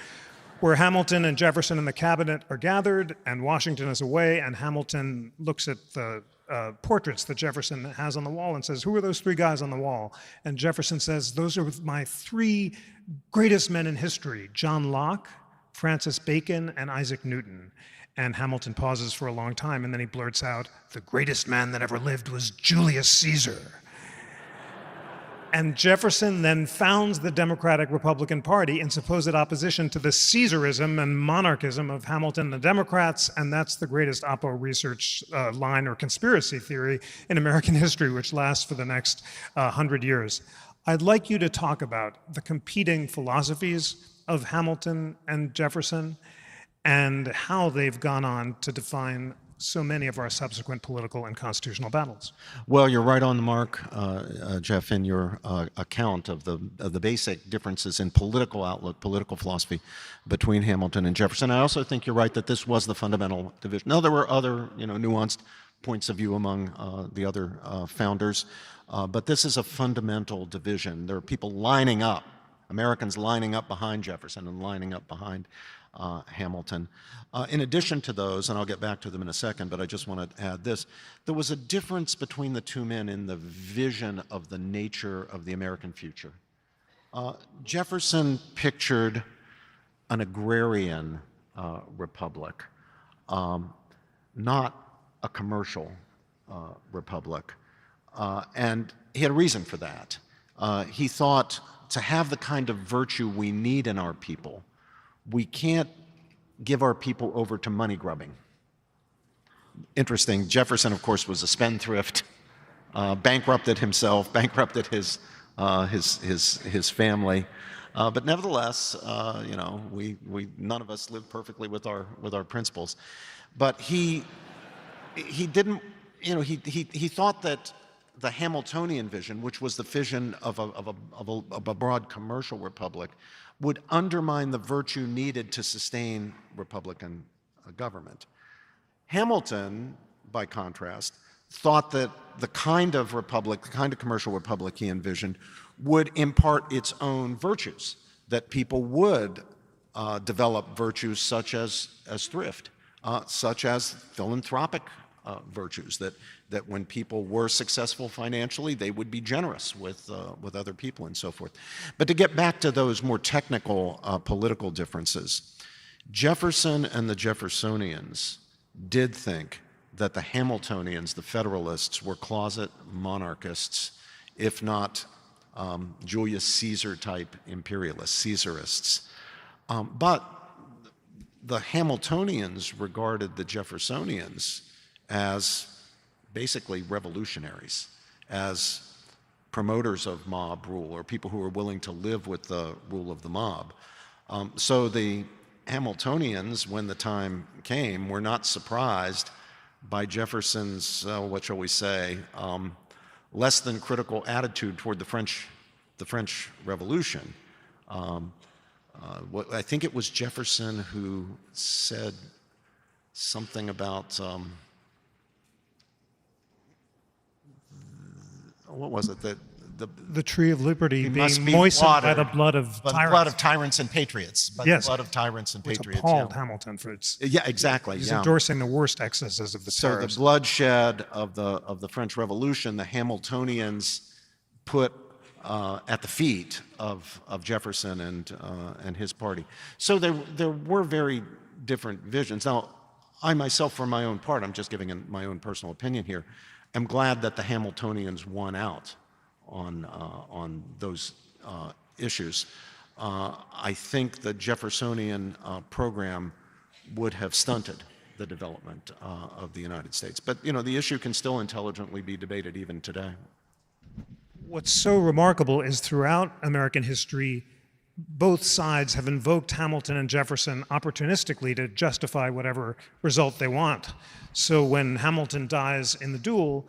where Hamilton and Jefferson and the cabinet are gathered, and Washington is away, and Hamilton looks at the portraits that Jefferson has on the wall and says, "Who are those three guys on the wall?" And Jefferson says, "Those are my three greatest men in history, John Locke, Francis Bacon, and Isaac Newton." And Hamilton pauses for a long time, and then he blurts out, "The greatest man that ever lived was Julius Caesar." And Jefferson then founds the Democratic Republican Party in supposed opposition to the Caesarism and monarchism of Hamilton and the Democrats, and that's the greatest Oppo research line or conspiracy theory in American history, which lasts for the next 100 years. I'd like you to talk about the competing philosophies of Hamilton and Jefferson and how they've gone on to define so many of our subsequent political and constitutional battles. Well, you're right on the mark, Jeff, in your account of the basic differences in political outlook, political philosophy between Hamilton and Jefferson. I also think you're right that this was the fundamental division. Now, there were other, nuanced points of view among the other founders, but this is a fundamental division. There are people lining up, Americans lining up behind Jefferson and lining up behind Hamilton. In addition to those, and I'll get back to them in a second, but I just want to add this, there was a difference between the two men in the vision of the nature of the American future. Jefferson pictured an agrarian republic, not a commercial republic, and he had a reason for that. He thought to have the kind of virtue we need in our people, we can't give our people over to money grubbing. Interesting, Jefferson, of course, was a spendthrift, bankrupted himself, bankrupted his family, but nevertheless, we none of us live perfectly with our principles. But he didn't, he thought that the Hamiltonian vision, which was the vision of a broad commercial republic, would undermine the virtue needed to sustain Republican government. Hamilton, by contrast, thought that the kind of republic, the kind of commercial republic he envisioned, would impart its own virtues, that people would develop virtues such as thrift, such as philanthropic virtues, that when people were successful financially, they would be generous with other people and so forth. But to get back to those more technical political differences, Jefferson and the Jeffersonians did think that the Hamiltonians, the Federalists, were closet monarchists, if not Julius Caesar-type imperialists, Caesarists. But the Hamiltonians regarded the Jeffersonians as basically revolutionaries, as promoters of mob rule, or people who were willing to live with the rule of the mob. So the Hamiltonians, when the time came, were not surprised by Jefferson's, what shall we say, less than critical attitude toward the French Revolution. I think it was Jefferson who said something about, what was it? The tree of liberty being be moistened by watered the blood of By the tyrants. blood of tyrants and patriots. By Yes. the blood of tyrants and Which patriots. appalled yeah. Hamilton for its. Yeah, exactly. He's yeah. endorsing the worst excesses of the So the terrorists. bloodshed of the French Revolution, the Hamiltonians put at the feet of Jefferson and his party. So there were very different visions. Now, I myself, for my own part, I'm just giving my own personal opinion here, am glad that the Hamiltonians won out on those issues. I think the Jeffersonian program would have stunted the development of the United States. But the issue can still intelligently be debated even today. What's so remarkable is throughout American history, both sides have invoked Hamilton and Jefferson opportunistically to justify whatever result they want. So when Hamilton dies in the duel,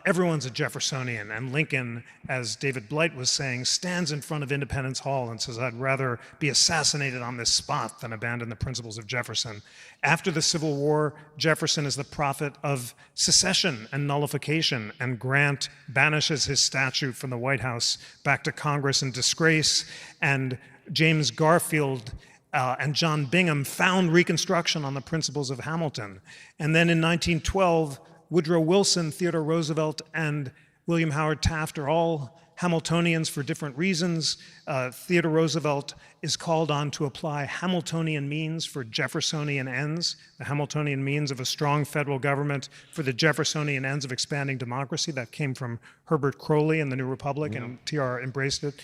everyone's a Jeffersonian, and Lincoln, as David Blight was saying, stands in front of Independence Hall and says, "I'd rather be assassinated on this spot than abandon the principles of Jefferson." After the Civil War, Jefferson is the prophet of secession and nullification, and Grant banishes his statue from the White House back to Congress in disgrace, and James Garfield and John Bingham found Reconstruction on the principles of Hamilton. And then in 1912, Woodrow Wilson, Theodore Roosevelt, and William Howard Taft are all Hamiltonians for different reasons. Theodore Roosevelt is called on to apply Hamiltonian means for Jeffersonian ends, the Hamiltonian means of a strong federal government for the Jeffersonian ends of expanding democracy. That came from Herbert Crowley in the New Republic, and TR embraced it.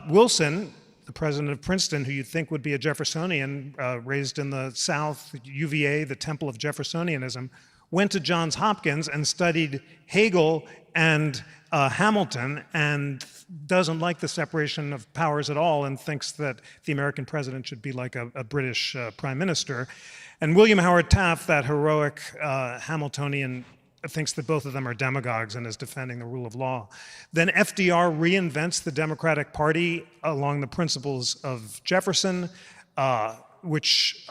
Wilson, the president of Princeton, who you'd think would be a Jeffersonian, raised in the South, UVA, the temple of Jeffersonianism, went to Johns Hopkins and studied Hegel and Hamilton, and doesn't like the separation of powers at all, and thinks that the American president should be like a British prime minister. And William Howard Taft, that heroic Hamiltonian, thinks that both of them are demagogues and is defending the rule of law. Then FDR reinvents the Democratic Party along the principles of Jefferson, which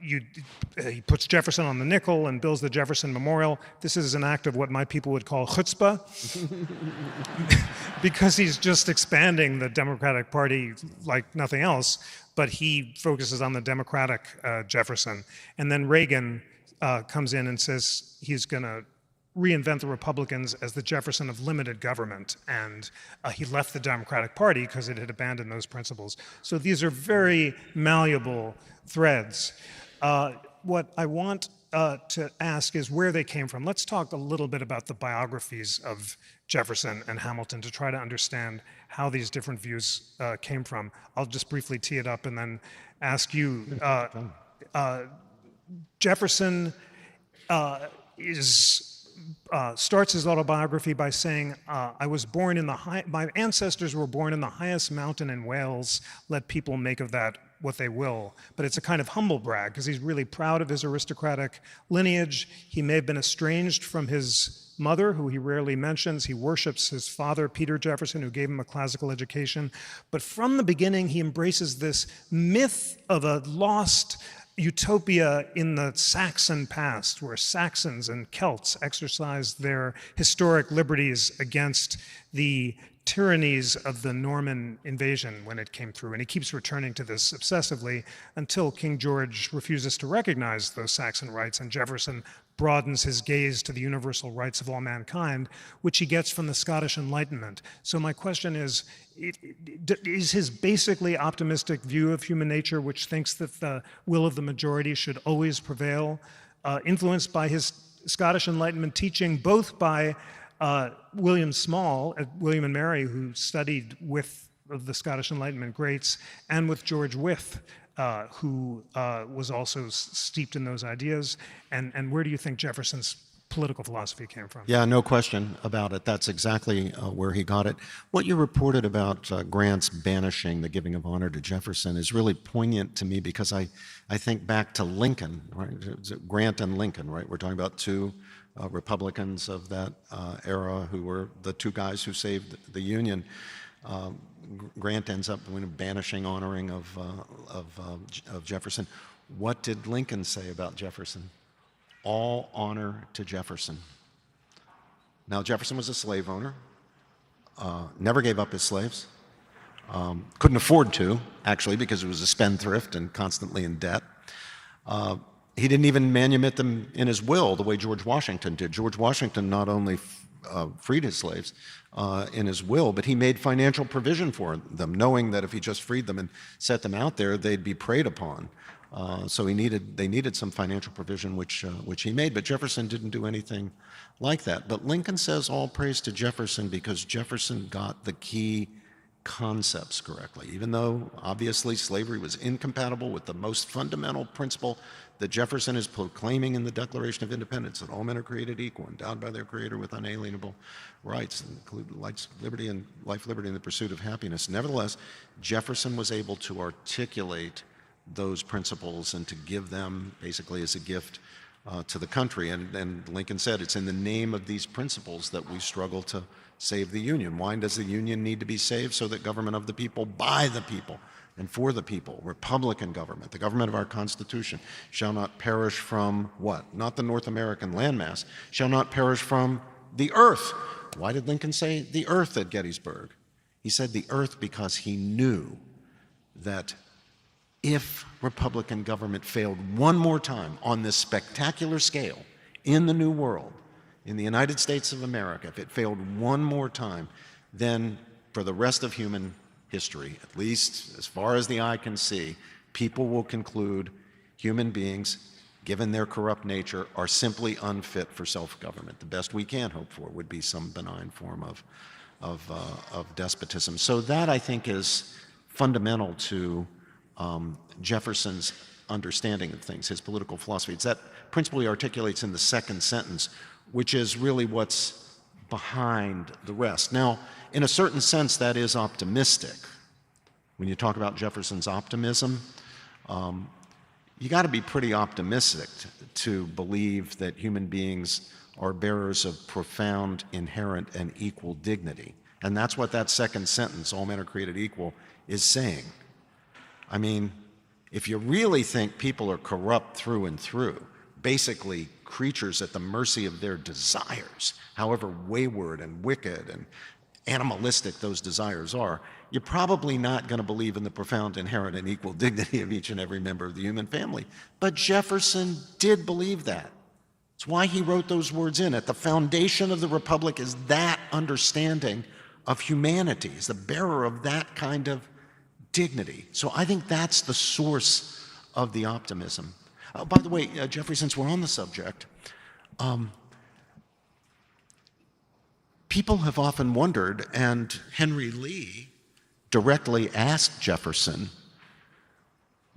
he puts Jefferson on the nickel and builds the Jefferson Memorial. This is an act of what my people would call chutzpah, because he's just expanding the Democratic Party like nothing else, but he focuses on the Democratic Jefferson. And then Reagan comes in and says he's going to reinvent the Republicans as the Jefferson of limited government, and he left the Democratic Party because it had abandoned those principles. So these are very malleable threads. What I want to ask is where they came from. Let's talk a little bit about the biographies of Jefferson and Hamilton to try to understand how these different views came from. I'll just briefly tee it up and then ask you. Jefferson starts his autobiography by saying, I was born in my ancestors were born in the highest mountain in Wales. Let people make of that what they will. But it's a kind of humble brag, because he's really proud of his aristocratic lineage. He may have been estranged from his mother, who he rarely mentions. He worships his father, Peter Jefferson, who gave him a classical education. But from the beginning, he embraces this myth of a lost utopia in the Saxon past, where Saxons and Celts exercised their historic liberties against the tyrannies of the Norman invasion when it came through. And he keeps returning to this obsessively until King George refuses to recognize those Saxon rights, and Jefferson broadens his gaze to the universal rights of all mankind, which he gets from the Scottish Enlightenment. So my question is his basically optimistic view of human nature, which thinks that the will of the majority should always prevail, influenced by his Scottish Enlightenment teaching, both by William Small, William and Mary, who studied with the Scottish Enlightenment greats, and with George Wythe, who was also steeped in those ideas. And where do you think Jefferson's political philosophy came from? Yeah, no question about it. That's exactly where he got it. What you reported about Grant's banishing the giving of honor to Jefferson is really poignant to me, because I think back to Lincoln, right? Grant and Lincoln, right? We're talking about two Republicans of that era who were the two guys who saved the Union. Grant ends up banishing honoring of Jefferson. What did Lincoln say about Jefferson? All honor to Jefferson. Now, Jefferson was a slave owner, never gave up his slaves, couldn't afford to, actually, because he was a spendthrift and constantly in debt. He didn't even manumit them in his will the way George Washington did. George Washington not only freed his slaves in his will, but he made financial provision for them, knowing that if he just freed them and set them out there, they'd be preyed upon. So they needed some financial provision, which he made. But Jefferson didn't do anything like that. But Lincoln says all praise to Jefferson, because Jefferson got the key concepts correctly, even though obviously slavery was incompatible with the most fundamental principle that Jefferson is proclaiming in the Declaration of Independence, that all men are created equal, endowed by their Creator with unalienable rights, including life, liberty, and the pursuit of happiness. Nevertheless, Jefferson was able to articulate those principles and to give them basically as a gift to the country. And Lincoln said, it's in the name of these principles that we struggle to save the Union. Why does the Union need to be saved? So that government of the people, by the people, and for the people, Republican government, the government of our Constitution, shall not perish from what? Not the North American landmass, shall not perish from the earth. Why did Lincoln say the earth at Gettysburg? He said the earth because he knew that if Republican government failed one more time on this spectacular scale in the New World, in the United States of America, if it failed one more time, then for the rest of human history, at least as far as the eye can see, people will conclude human beings, given their corrupt nature, are simply unfit for self-government. The best we can hope for would be some benign form of despotism. So that, I think, is fundamental to Jefferson's understanding of things, his political philosophy. It's that principle he articulates in the second sentence, which is really what's behind the rest. Now, in a certain sense, that is optimistic. When you talk about Jefferson's optimism, you got to be pretty optimistic to believe that human beings are bearers of profound, inherent, and equal dignity. And that's what that second sentence, all men are created equal, is saying. I mean, if you really think people are corrupt through and through, basically creatures at the mercy of their desires, however wayward and wicked and animalistic those desires are, you're probably not going to believe in the profound, inherent, and equal dignity of each and every member of the human family. But Jefferson did believe that. It's why he wrote those words in. At the foundation of the Republic is that understanding of humanity, is the bearer of that kind of dignity. So I think that's the source of the optimism. By the way, Jeffrey, since we're on the subject, people have often wondered, and Henry Lee directly asked Jefferson,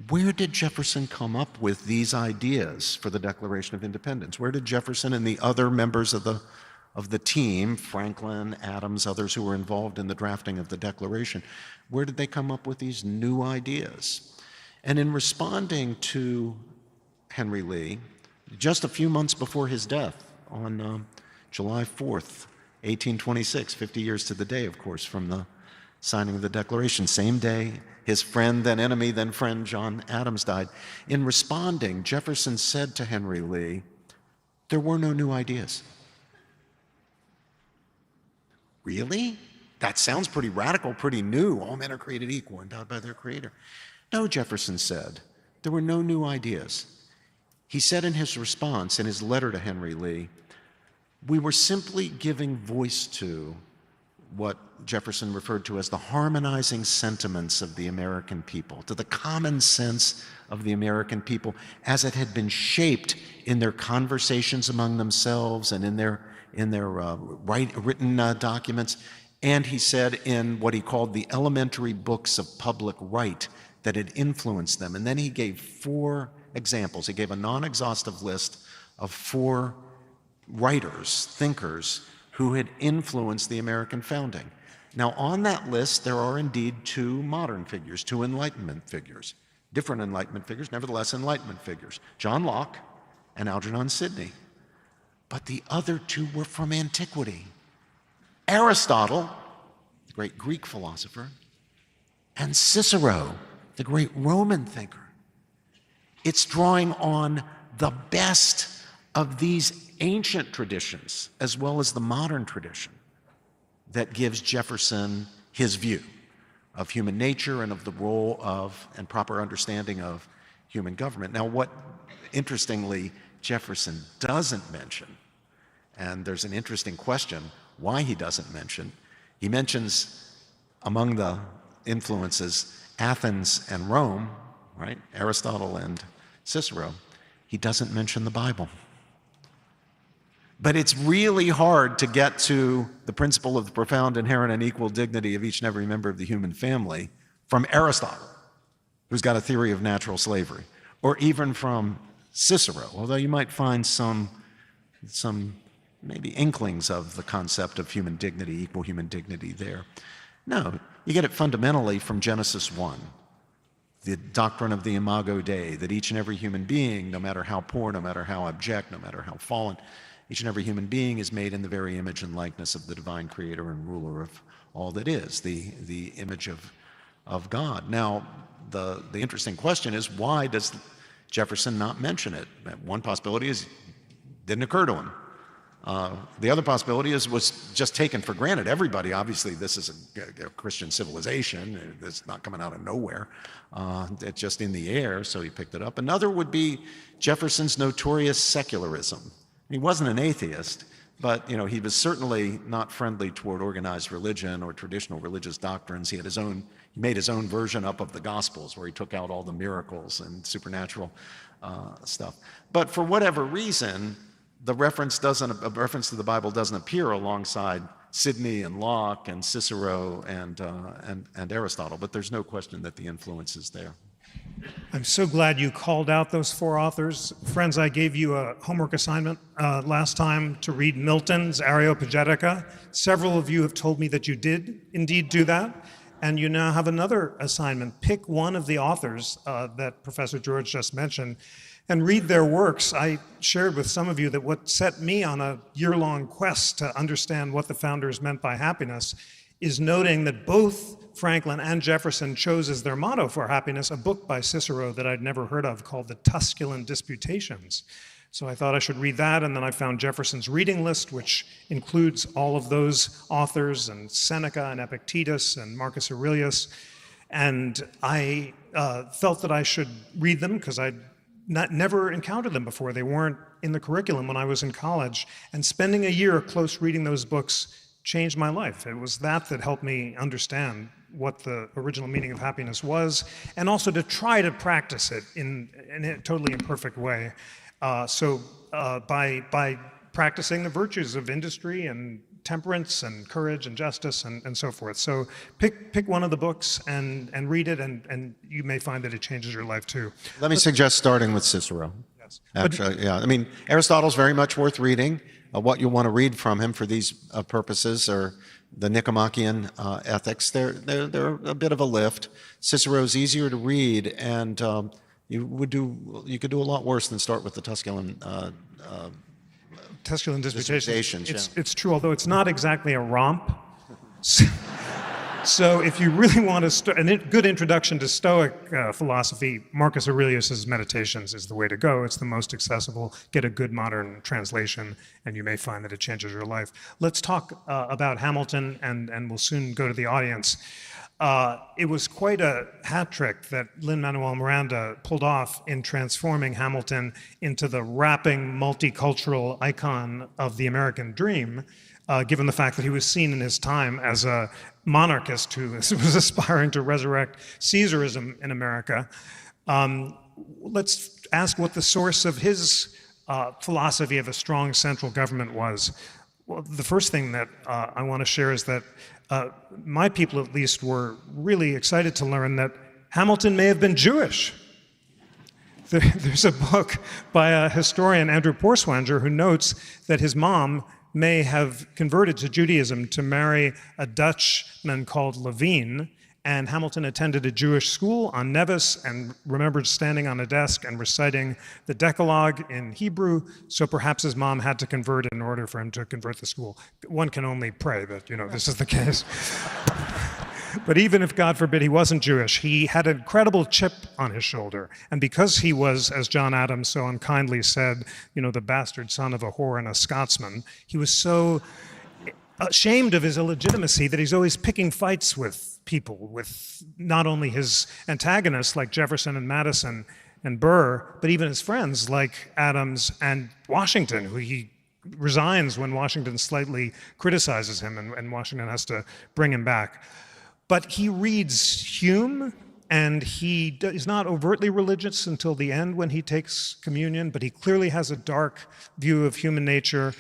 where did Jefferson come up with these ideas for the Declaration of Independence? Where did Jefferson and the other members of the team, Franklin, Adams, others who were involved in the drafting of the Declaration, where did they come up with these new ideas? And in responding to Henry Lee, just a few months before his death, on July 4th, 1826, 50 years to the day, of course, from the signing of the Declaration, same day his friend, then enemy, then friend, John Adams died. In responding, Jefferson said to Henry Lee, there were no new ideas. Really? That sounds pretty radical, pretty new. All men are created equal, endowed by their Creator. No, Jefferson said, there were no new ideas. He said in his response, in his letter to Henry Lee, we were simply giving voice to what Jefferson referred to as the harmonizing sentiments of the American people, to the common sense of the American people as it had been shaped in their conversations among themselves and in their written documents, and he said in what he called the elementary books of public right that had influenced them. And then he gave 4 examples. He gave a non-exhaustive list of 4 writers, thinkers, who had influenced the American founding. Now, on that list, there are indeed 2 modern figures, 2 Enlightenment figures, different Enlightenment figures, nevertheless Enlightenment figures, John Locke and Algernon Sidney. But the other 2 were from antiquity. Aristotle, the great Greek philosopher, and Cicero, the great Roman thinker. It's drawing on the best of these ancient traditions as well as the modern tradition that gives Jefferson his view of human nature and of the role of and proper understanding of human government. Now, what interestingly Jefferson doesn't mention, and there's an interesting question why he doesn't mention, he mentions among the influences Athens and Rome, right? Aristotle and Cicero. He doesn't mention the Bible. But it's really hard to get to the principle of the profound, inherent, and equal dignity of each and every member of the human family from Aristotle, who's got a theory of natural slavery, or even from Cicero, although you might find some maybe inklings of the concept of human dignity, equal human dignity there. No, you get it fundamentally from Genesis 1, the doctrine of the Imago Dei, that each and every human being, no matter how poor, no matter how abject, no matter how fallen, each and every human being is made in the very image and likeness of the divine creator and ruler of all that is, the image of God. Now, the interesting question is, why does Jefferson not mention it? One possibility is it didn't occur to him. The other possibility is was just taken for granted. Everybody, obviously, this is a Christian civilization. It's not coming out of nowhere. It's just in the air, so he picked it up. Another would be Jefferson's notorious secularism. He wasn't an atheist, but he was certainly not friendly toward organized religion or traditional religious doctrines. He made his own version up of the Gospels, where he took out all the miracles and supernatural stuff. But for whatever reason, a reference to the Bible doesn't appear alongside Sidney and Locke and Cicero and Aristotle. But there's no question that the influence is there. I'm so glad you called out those four authors. Friends, I gave you a homework assignment last time to read Milton's Areopagitica. Several of you have told me that you did indeed do that, and you now have another assignment. Pick one of the authors that Professor George just mentioned and read their works. I shared with some of you that what set me on a year-long quest to understand what the founders meant by happiness is noting that both Franklin and Jefferson chose as their motto for happiness a book by Cicero that I'd never heard of called the Tusculan Disputations. So I thought I should read that, and then I found Jefferson's reading list, which includes all of those authors, and Seneca and Epictetus and Marcus Aurelius, and I felt that I should read them because I'd never encountered them before. They weren't in the curriculum when I was in college, and spending a year close reading those books changed my life. It was that helped me understand what the original meaning of happiness was, and also to try to practice it in a totally imperfect way. By practicing the virtues of industry and temperance and courage and justice and so forth. So pick one of the books and read it, and you may find that it changes your life too. Let me suggest starting with Cicero. Yes. Actually, yeah. I mean, Aristotle's very much worth reading. What you want to read from him for these purposes are the Nicomachean Ethics. They're a bit of a lift. Cicero's easier to read, and you could do a lot worse than start with the Tusculan Disputations. Yeah. It's true, although it's not exactly a romp. So if you really want a good introduction to Stoic philosophy, Marcus Aurelius's Meditations is the way to go. It's the most accessible. Get a good modern translation, and you may find that it changes your life. Let's talk about Hamilton, and we'll soon go to the audience. It was quite a hat trick that Lin-Manuel Miranda pulled off in transforming Hamilton into the rapping multicultural icon of the American dream, given the fact that he was seen in his time as a monarchist who was aspiring to resurrect Caesarism in America. Let's ask what the source of his philosophy of a strong central government was. Well, the first thing that I want to share is that my people, at least, were really excited to learn that Hamilton may have been Jewish. There's a book by a historian, Andrew Porswanger, who notes that his mom may have converted to Judaism to marry a Dutchman called Levine, and Hamilton attended a Jewish school on Nevis and remembered standing on a desk and reciting the Decalogue in Hebrew, so perhaps his mom had to convert in order for him to convert the school. One can only pray that, this is the case. But even if, God forbid, he wasn't Jewish, he had an incredible chip on his shoulder. And because he was, as John Adams so unkindly said, the bastard son of a whore and a Scotsman, he was so ashamed of his illegitimacy that he's always picking fights with people, with not only his antagonists like Jefferson and Madison and Burr, but even his friends like Adams and Washington, who he resigns when Washington slightly criticizes him, and Washington has to bring him back. But he reads Hume, and he is not overtly religious until the end when he takes communion, but he clearly has a dark view of human nature.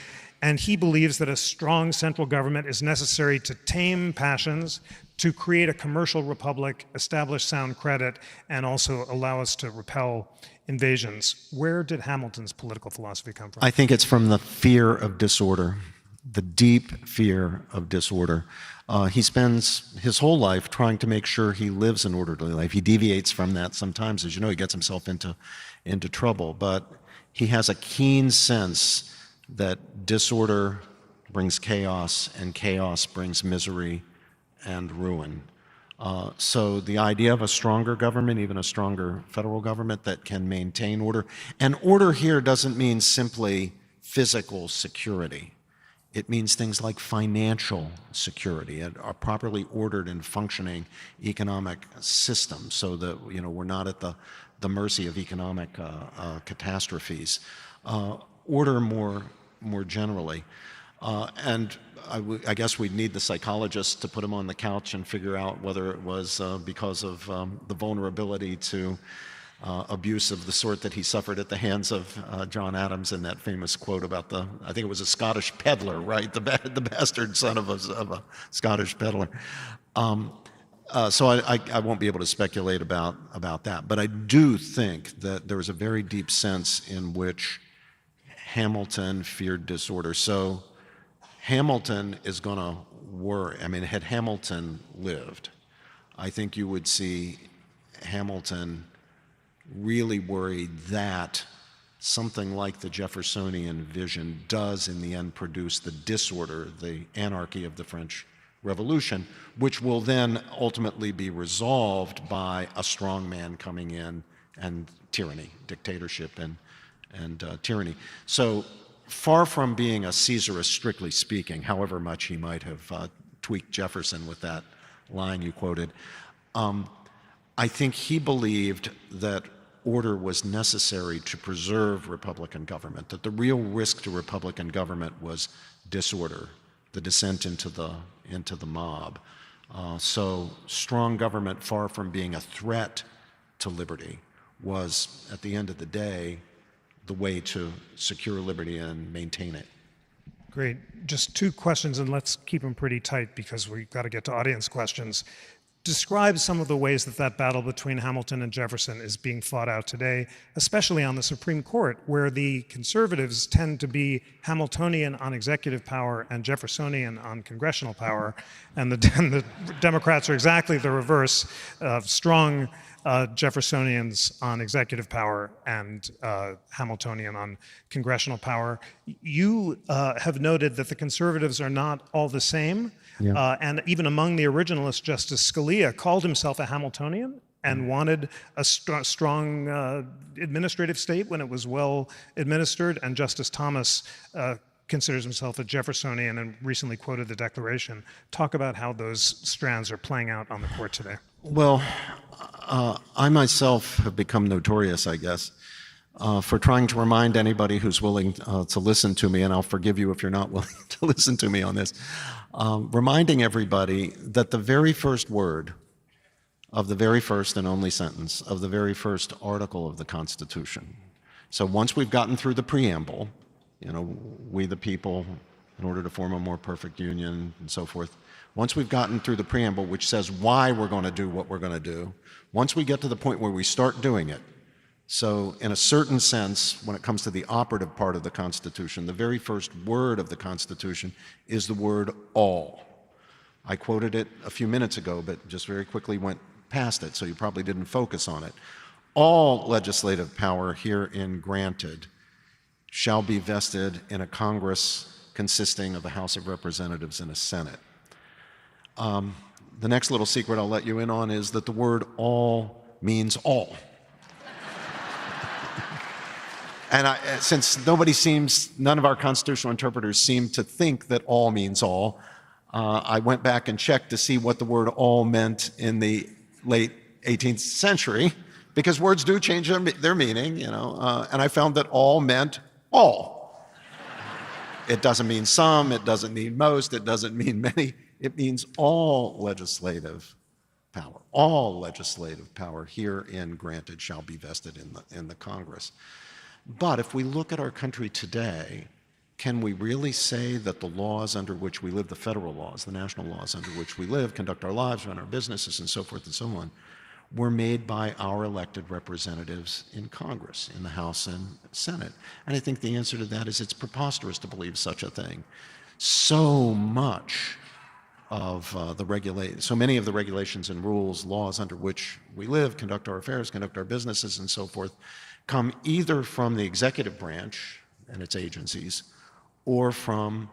And he believes that a strong central government is necessary to tame passions, to create a commercial republic, establish sound credit, and also allow us to repel invasions. Where did Hamilton's political philosophy come from? I think it's from the fear of disorder, the deep fear of disorder. He spends his whole life trying to make sure he lives an orderly life. He deviates from that sometimes. As you know, he gets himself into trouble. But he has a keen sense that disorder brings chaos, and chaos brings misery and ruin. So the idea of a stronger government, even a stronger federal government that can maintain order, and order here doesn't mean simply physical security. It means things like financial security, a properly ordered and functioning economic system, so that we're not at the mercy of economic catastrophes. Order more generally, and I guess we'd need the psychologist to put him on the couch and figure out whether it was because of the vulnerability to abuse of the sort that he suffered at the hands of John Adams in that famous quote about I think it was a Scottish peddler, right? The bastard son of a Scottish peddler. So I won't be able to speculate about that, but I do think that there was a very deep sense in which Hamilton feared disorder. So Hamilton is going to worry. I mean, had Hamilton lived, I think you would see Hamilton really worried that something like the Jeffersonian vision does in the end produce the disorder, the anarchy of the French Revolution, which will then ultimately be resolved by a strong man coming in and tyranny, dictatorship and tyranny. So far from being a Caesarist, strictly speaking, however much he might have tweaked Jefferson with that line you quoted, I think he believed that order was necessary to preserve Republican government, that the real risk to Republican government was disorder, the descent into the mob. So strong government, far from being a threat to liberty, was, at the end of the day, the way to secure liberty and maintain it. Great. Just two questions, and let's keep them pretty tight because we've got to get to audience questions. Describe some of the ways that battle between Hamilton and Jefferson is being fought out today, especially on the Supreme Court, where the conservatives tend to be Hamiltonian on executive power and Jeffersonian on congressional power, and the Democrats are exactly the reverse, of strong Jeffersonians on executive power and Hamiltonian on congressional power. You have noted that the conservatives are not all the same. Yeah. And even among the originalists, Justice Scalia called himself a Hamiltonian and wanted a strong administrative state when it was well administered. And Justice Thomas considers himself a Jeffersonian and recently quoted the Declaration. Talk about how those strands are playing out on the court today. Well, I myself have become notorious, I guess, for trying to remind anybody who's willing to listen to me, and I'll forgive you if you're not willing to listen to me on this, reminding everybody that the very first word of the very first and only sentence of the very first article of the Constitution. So once we've gotten through the preamble, we the people, in order to form a more perfect union and so forth, once we've gotten through the preamble, which says why we're going to do what we're going to do, once we get to the point where we start doing it, so in a certain sense, when it comes to the operative part of the Constitution, the very first word of the Constitution is the word all. I quoted it a few minutes ago, but just very quickly went past it, so you probably didn't focus on it. All legislative power herein granted shall be vested in a Congress consisting of a House of Representatives and a Senate. The next little secret I'll let you in on is that the word all means all. And since none of our constitutional interpreters seem to think that all means all, I went back and checked to see what the word all meant in the late 18th century, because words do change their meaning, and I found that all meant all. It doesn't mean some, it doesn't mean most, it doesn't mean many. It means all legislative power. All legislative power herein granted shall be vested in the Congress. But if we look at our country today, can we really say that the laws under which we live, the federal laws, the national laws under which we live, conduct our lives, run our businesses, and so forth and so on, were made by our elected representatives in Congress, in the House and Senate? And I think the answer to that is it's preposterous to believe such a thing. So much of so many of the regulations and rules, laws under which we live, conduct our affairs, conduct our businesses, and so forth, come either from the executive branch and its agencies or from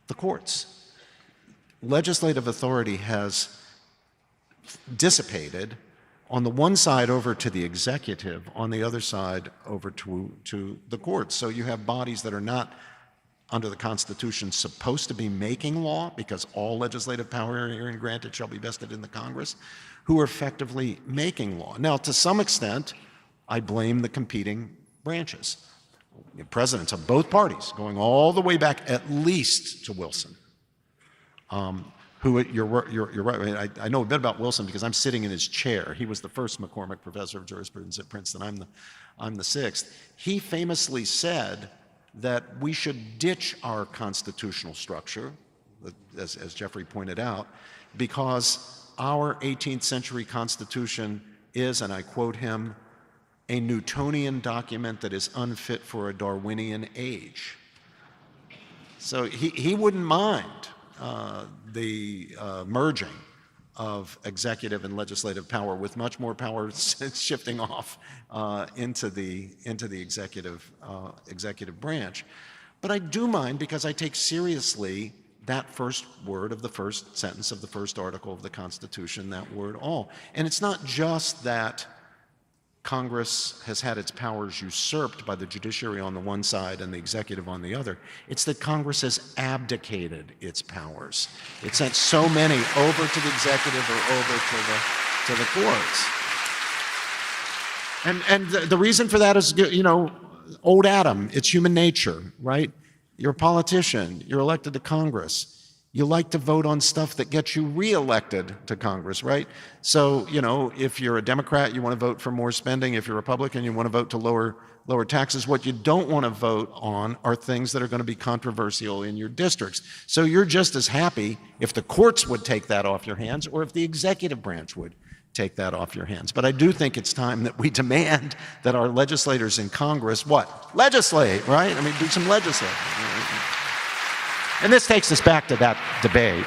the courts. Legislative authority has dissipated on the one side over to the executive, on the other side over to the courts. So you have bodies that are not under the Constitution supposed to be making law, because all legislative power herein granted shall be vested in the Congress, who are effectively making law. Now, to some extent, I blame the competing branches. The presidents of both parties, going all the way back at least to Wilson, who you're right. I know a bit about Wilson because I'm sitting in his chair. He was the first McCormick Professor of Jurisprudence at Princeton. I'm the sixth. He famously said that we should ditch our constitutional structure, as Jeffrey pointed out, because our 18th century Constitution is, and I quote him, a Newtonian document that is unfit for a Darwinian age. So he wouldn't mind the merging of executive and legislative power, with much more power shifting off into the executive branch. But I do mind because I take seriously that first word of the first sentence of the first article of the Constitution, that word all. And it's not just that Congress has had its powers usurped by the judiciary on the one side and the executive on the other. It's that Congress has abdicated its powers. It sent so many over to the executive or over to the courts. And the reason for that is, old Adam, it's human nature, right? You're a politician, you're elected to Congress. You like to vote on stuff that gets you reelected to Congress, right? So, if you're a Democrat, you want to vote for more spending. If you're a Republican, you want to vote to lower taxes. What you don't want to vote on are things that are going to be controversial in your districts. So you're just as happy if the courts would take that off your hands or if the executive branch would take that off your hands. But I do think it's time that we demand that our legislators in Congress, legislate, right? Do some legislating. And this takes us back to that debate.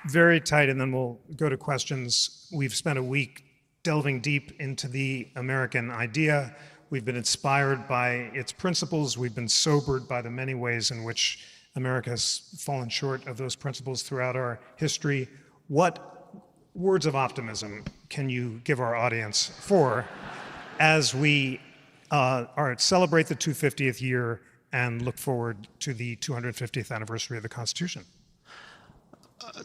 Very tight, and then we'll go to questions. We've spent a week delving deep into the American idea. We've been inspired by its principles. We've been sobered by the many ways in which America has fallen short of those principles throughout our history. What words of optimism can you give our audience as we celebrate the 250th year and look forward to the 250th anniversary of the Constitution?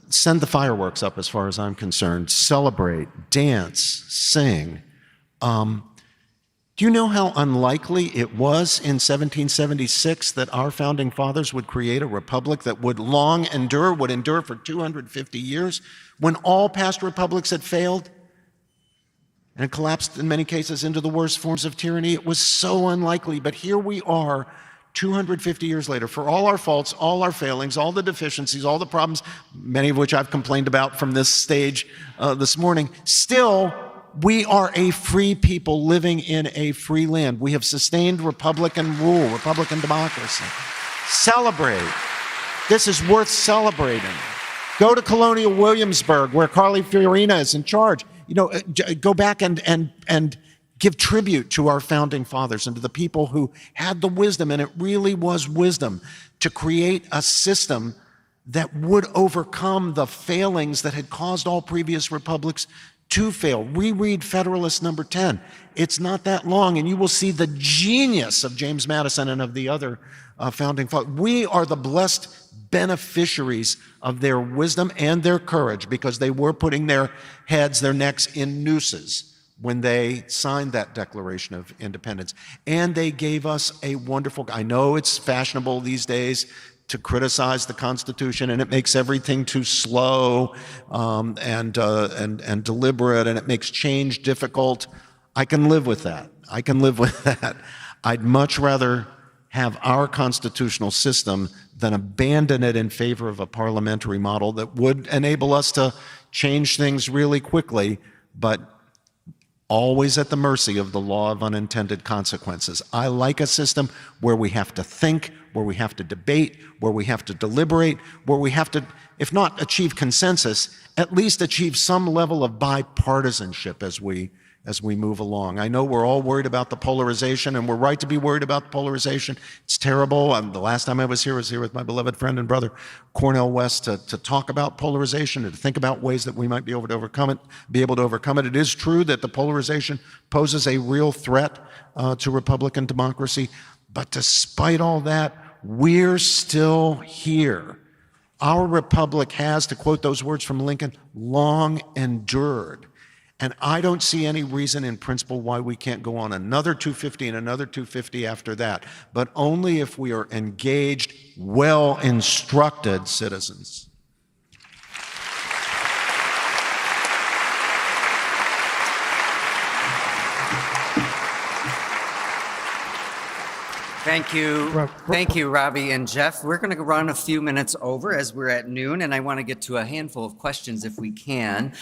Send the fireworks up as far as I'm concerned. Celebrate, dance, sing. Do you know how unlikely it was in 1776 that our founding fathers would create a republic that would endure for 250 years, when all past republics had failed and had collapsed in many cases into the worst forms of tyranny? It was so unlikely, but here we are 250 years later, for all our faults, all our failings, all the deficiencies, all the problems, many of which I've complained about from this stage this morning, still, we are a free people living in a free land. We have sustained Republican rule, Republican democracy. Celebrate. This is worth celebrating. Go to Colonial Williamsburg, where Carly Fiorina is in charge. Go back and give tribute to our founding fathers and to the people who had the wisdom, and it really was wisdom, to create a system that would overcome the failings that had caused all previous republics to fail. Reread Federalist number 10. It's not that long, and you will see the genius of James Madison and of the other founding fathers. We are the blessed beneficiaries of their wisdom and their courage, because they were putting their heads, their necks in nooses when they signed that Declaration of Independence. And they gave us a wonderful, I know it's fashionable these days to criticize the Constitution, and it makes everything too slow and deliberate, and it makes change difficult. I can live with that. I'd much rather have our constitutional system than abandon it in favor of a parliamentary model that would enable us to change things really quickly, but always at the mercy of the law of unintended consequences. I like a system where we have to think, where we have to debate, where we have to deliberate, where we have to, if not achieve consensus, at least achieve some level of bipartisanship as we move along. I know we're all worried about the polarization, and we're right to be worried about the polarization. It's terrible. The last time I was here with my beloved friend and brother, Cornel West, to talk about polarization and to think about ways that we might be able to overcome it. It is true that the polarization poses a real threat to Republican democracy, but despite all that, we're still here. Our republic has, to quote those words from Lincoln, long endured. And I don't see any reason in principle why we can't go on another 250 and another 250 after that, but only if we are engaged, well-instructed citizens. Thank you, Robbie and Jeff. We're going to run a few minutes over as we're at noon, and I want to get to a handful of questions if we can.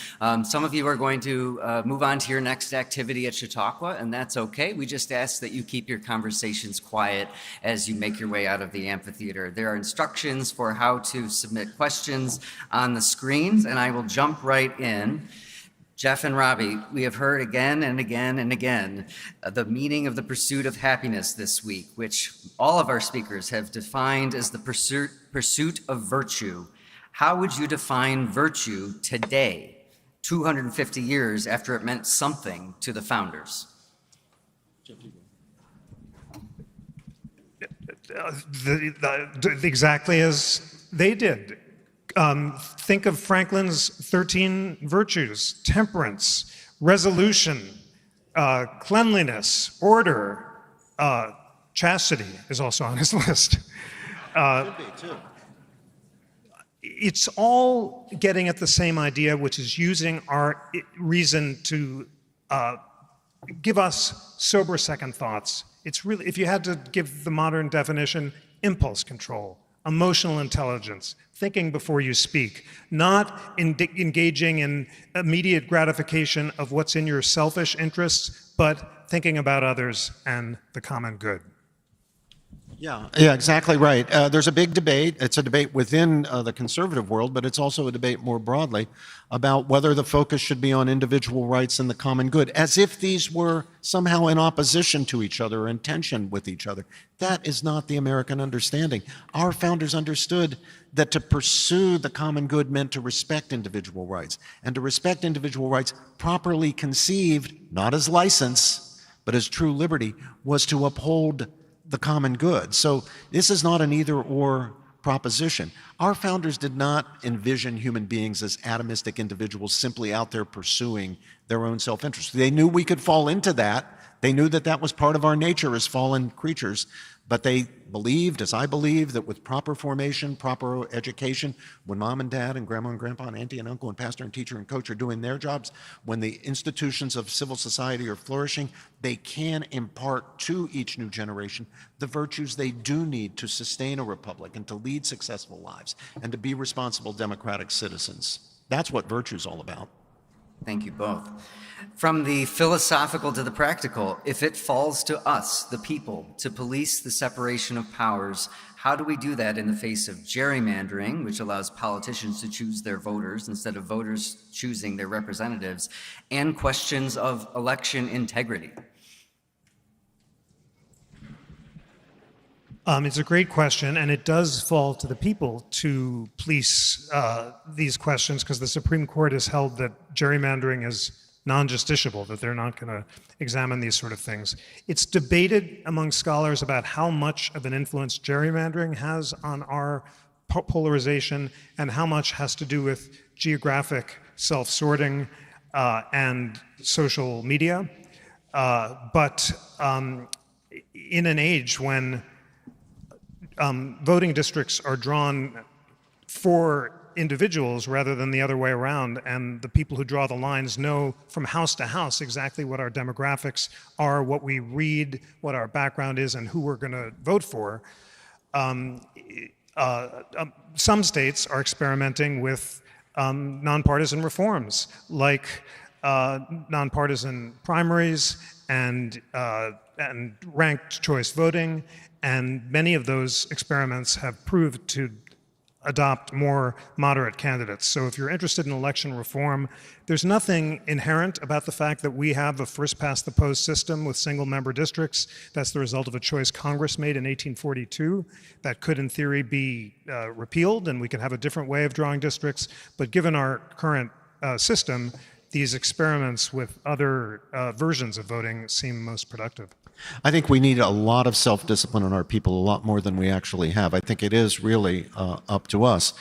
Some of you are going to move on to your next activity at Chautauqua, and that's okay. We just ask that you keep your conversations quiet as you make your way out of the amphitheater. There are instructions for how to submit questions on the screens, and I will jump right in. Jeff and Robbie, we have heard again and again and again the meaning of the pursuit of happiness this week, which all of our speakers have defined as the pursuit of virtue. How would you define virtue today, 250 years after it meant something to the founders? Exactly as they did. Think of Franklin's 13 virtues: temperance, resolution, cleanliness, order, chastity is also on his list. It's all getting at the same idea, which is using our reason to give us sober second thoughts. It's really, if you had to give the modern definition, impulse control, emotional intelligence, thinking before you speak, not engaging in immediate gratification of what's in your selfish interests, but thinking about others and the common good. Yeah, exactly right. There's a big debate. It's a debate within the conservative world, but it's also a debate more broadly about whether the focus should be on individual rights and the common good, as if these were somehow in opposition to each other or in tension with each other. That is not the American understanding. Our founders understood that to pursue the common good meant to respect individual rights, and to respect individual rights properly conceived, not as license, but as true liberty, was to uphold the common good. So this is not an either-or proposition. Our founders did not envision human beings as atomistic individuals simply out there pursuing their own self-interest. They knew we could fall into that. They knew that that was part of our nature as fallen creatures, but they believed, as I believe, that with proper formation, proper education, when mom and dad and grandma and grandpa and auntie and uncle and pastor and teacher and coach are doing their jobs, when the institutions of civil society are flourishing, they can impart to each new generation the virtues they do need to sustain a republic and to lead successful lives and to be responsible democratic citizens. That's what virtue is all about. Thank you both. From the philosophical to the practical, if it falls to us, the people, to police the separation of powers, how do we do that in the face of gerrymandering, which allows politicians to choose their voters instead of voters choosing their representatives, and questions of election integrity? It's a great question, and it does fall to the people to police these questions, because the Supreme Court has held that gerrymandering is non-justiciable, that they're not going to examine these sort of things. It's debated among scholars about how much of an influence gerrymandering has on our polarization and how much has to do with geographic self-sorting and social media. But in an age when voting districts are drawn for individuals rather than the other way around, and the people who draw the lines know from house to house exactly what our demographics are, what we read, what our background is, and who we're going to vote for. Some states are experimenting with nonpartisan reforms, like nonpartisan primaries and ranked choice voting, and many of those experiments have proved to adopt more moderate candidates. So if you're interested in election reform, there's nothing inherent about the fact that we have a first-past-the-post system with single-member districts. That's the result of a choice Congress made in 1842 that could, in theory, be repealed, and we could have a different way of drawing districts. But given our current system, these experiments with other versions of voting seem most productive. I think we need a lot of self-discipline in our people, a lot more than we actually have. I think it is really up to us.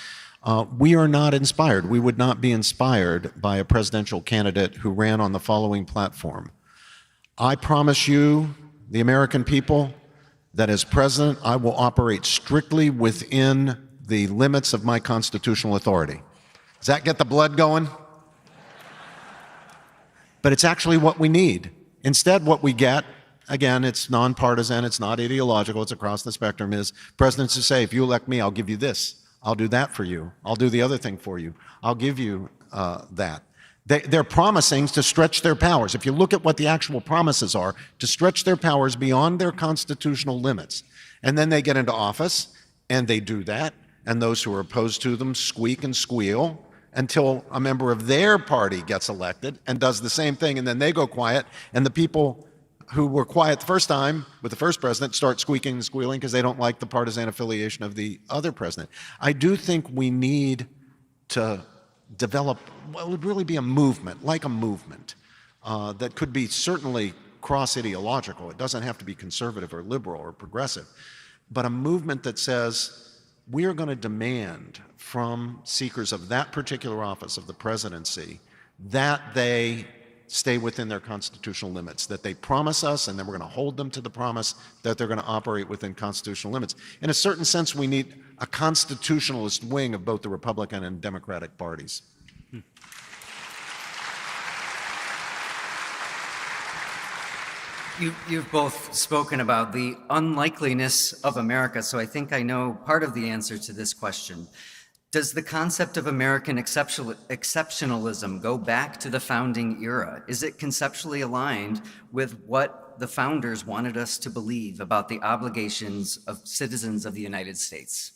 We are not inspired. We would not be inspired by a presidential candidate who ran on the following platform. I promise you, the American people, that as president, I will operate strictly within the limits of my constitutional authority. Does that get the blood going? But it's actually what we need. Instead, what we get, again, it's nonpartisan, it's not ideological, it's across the spectrum, is presidents who say, if you elect me, I'll give you this. I'll do that for you. I'll do the other thing for you. I'll give you that. They're promising to stretch their powers. If you look at what the actual promises are, to stretch their powers beyond their constitutional limits. And then they get into office, and they do that, and those who are opposed to them squeak and squeal until a member of their party gets elected and does the same thing, and then they go quiet, and the people who were quiet the first time with the first president start squeaking and squealing because they don't like the partisan affiliation of the other president. I do think we need to develop what would really be a movement, like a movement, that could be certainly cross-ideological. It doesn't have to be conservative or liberal or progressive, but a movement that says we are going to demand from seekers of that particular office of the presidency that they stay within their constitutional limits, that they promise us, and then we're going to hold them to the promise that they're going to operate within constitutional limits. In a certain sense, we need a constitutionalist wing of both the Republican and Democratic parties. You've both spoken about the unlikeliness of America, so I think I know part of the answer to this question. Does the concept of American exceptionalism go back to the founding era? Is it conceptually aligned with what the founders wanted us to believe about the obligations of citizens of the United States?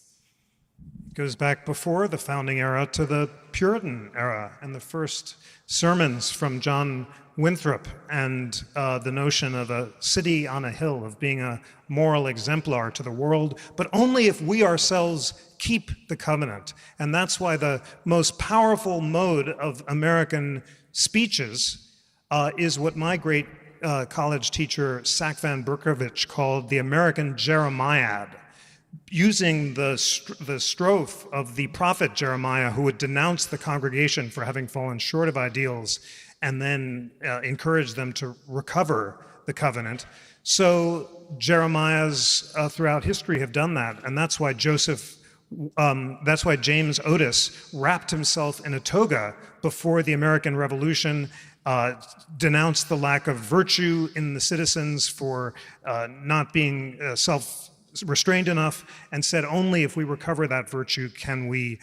It goes back before the founding era to the Puritan era and the first sermons from John Winthrop and the notion of a city on a hill, of being a moral exemplar to the world, but only if we ourselves keep the covenant. And that's why the most powerful mode of American speeches is what my great college teacher, Sack Van Berkovich, called the American Jeremiad, using the strophe of the prophet Jeremiah, who would denounce the congregation for having fallen short of ideals and then encourage them to recover the covenant. So Jeremiahs throughout history have done that, and that's why that's why James Otis wrapped himself in a toga before the American Revolution, denounced the lack of virtue in the citizens for not being self-restrained enough, and said only if we recover that virtue can we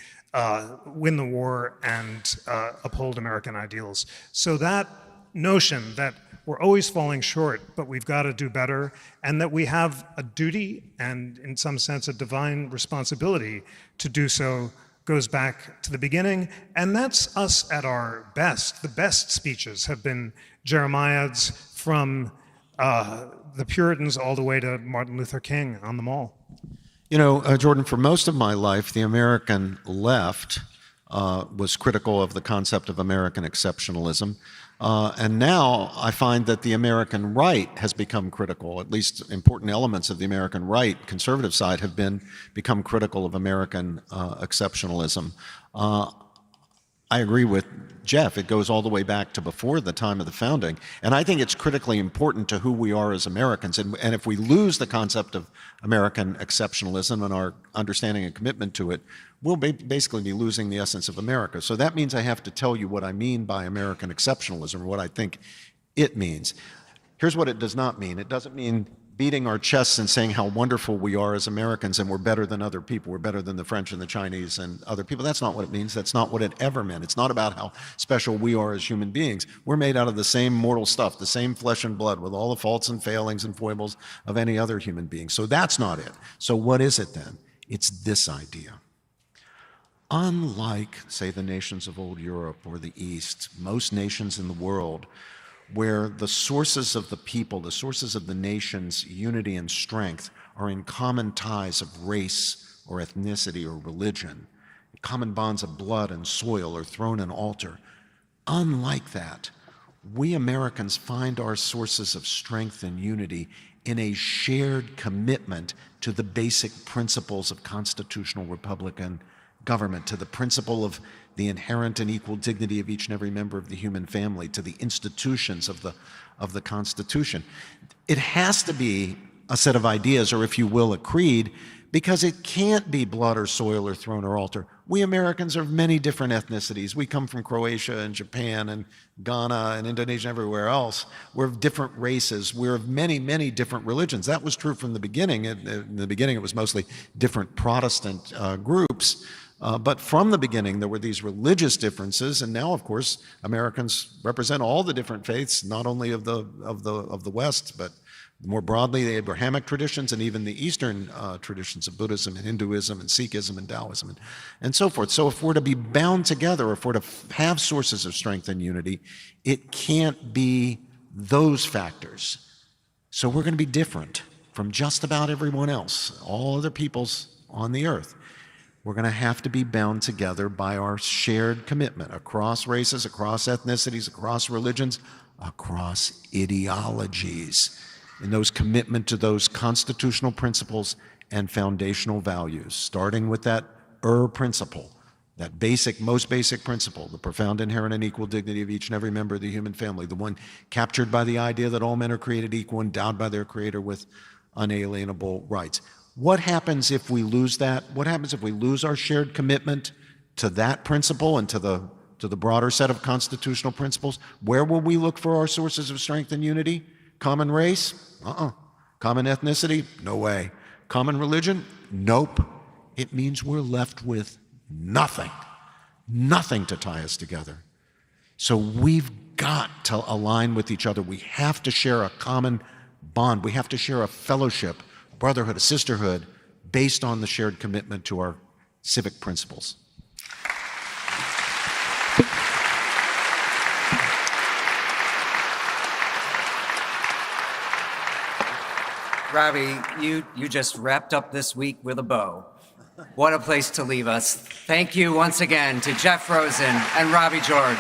win the war and uphold American ideals. So that notion that we're always falling short, but we've got to do better, and that we have a duty and, in some sense, a divine responsibility to do so, goes back to the beginning. And that's us at our best. The best speeches have been Jeremiads, from the Puritans all the way to Martin Luther King on the Mall. You know, Jordan, for most of my life, the American left was critical of the concept of American exceptionalism. And now I find that the American right has become critical, at least important elements of the American right, conservative side, have become critical of American exceptionalism. I agree with Jeff. It goes all the way back to before the time of the founding. And I think it's critically important to who we are as Americans. And if we lose the concept of American exceptionalism and our understanding and commitment to it, we'll basically be losing the essence of America. So that means I have to tell you what I mean by American exceptionalism, or what I think it means. Here's what it does not mean. It doesn't mean beating our chests and saying how wonderful we are as Americans and we're better than other people. We're better than the French and the Chinese and other people. That's not what it means. That's not what it ever meant. It's not about how special we are as human beings. We're made out of the same mortal stuff, the same flesh and blood, with all the faults and failings and foibles of any other human being. So that's not it. So what is it then? It's this idea. Unlike, say, the nations of old Europe or the East, most nations in the world, where the sources of the people, the sources of the nation's unity and strength are in common ties of race or ethnicity or religion. Common bonds of blood and soil or throne and altar. Unlike that, we Americans find our sources of strength and unity in a shared commitment to the basic principles of constitutional Republican government, to the principle of the inherent and equal dignity of each and every member of the human family, to the institutions of the Constitution. It has to be a set of ideas, or if you will, a creed, because it can't be blood or soil or throne or altar. We Americans are of many different ethnicities. We come from Croatia and Japan and Ghana and Indonesia and everywhere else. We're of different races. We're of many, many different religions. That was true from the beginning. In the beginning, it was mostly different Protestant groups. But from the beginning, there were these religious differences, and now, of course, Americans represent all the different faiths, not only of the West, but more broadly the Abrahamic traditions and even the Eastern traditions of Buddhism and Hinduism and Sikhism and Taoism and so forth. So if we're to be bound together, if we're to have sources of strength and unity, it can't be those factors. So we're going to be different from just about everyone else, all other peoples on the earth. We're going to have to be bound together by our shared commitment across races, across ethnicities, across religions, across ideologies, in those commitment to those constitutional principles and foundational values, starting with that principle, that basic, most basic principle, the profound inherent and equal dignity of each and every member of the human family, the one captured by the idea that all men are created equal, endowed by their Creator with unalienable rights. What happens if we lose that? What happens if we lose our shared commitment to that principle and to the broader set of constitutional principles? Where will we look for our sources of strength and unity? Common race? Common ethnicity? No way. Common religion? Nope. It means we're left with nothing. Nothing to tie us together. So we've got to align with each other. We have to share a common bond. We have to share a fellowship, brotherhood, a sisterhood, based on the shared commitment to our civic principles. Robbie, you just wrapped up this week with a bow. What a place to leave us. Thank you once again to Jeff Rosen and Robbie George.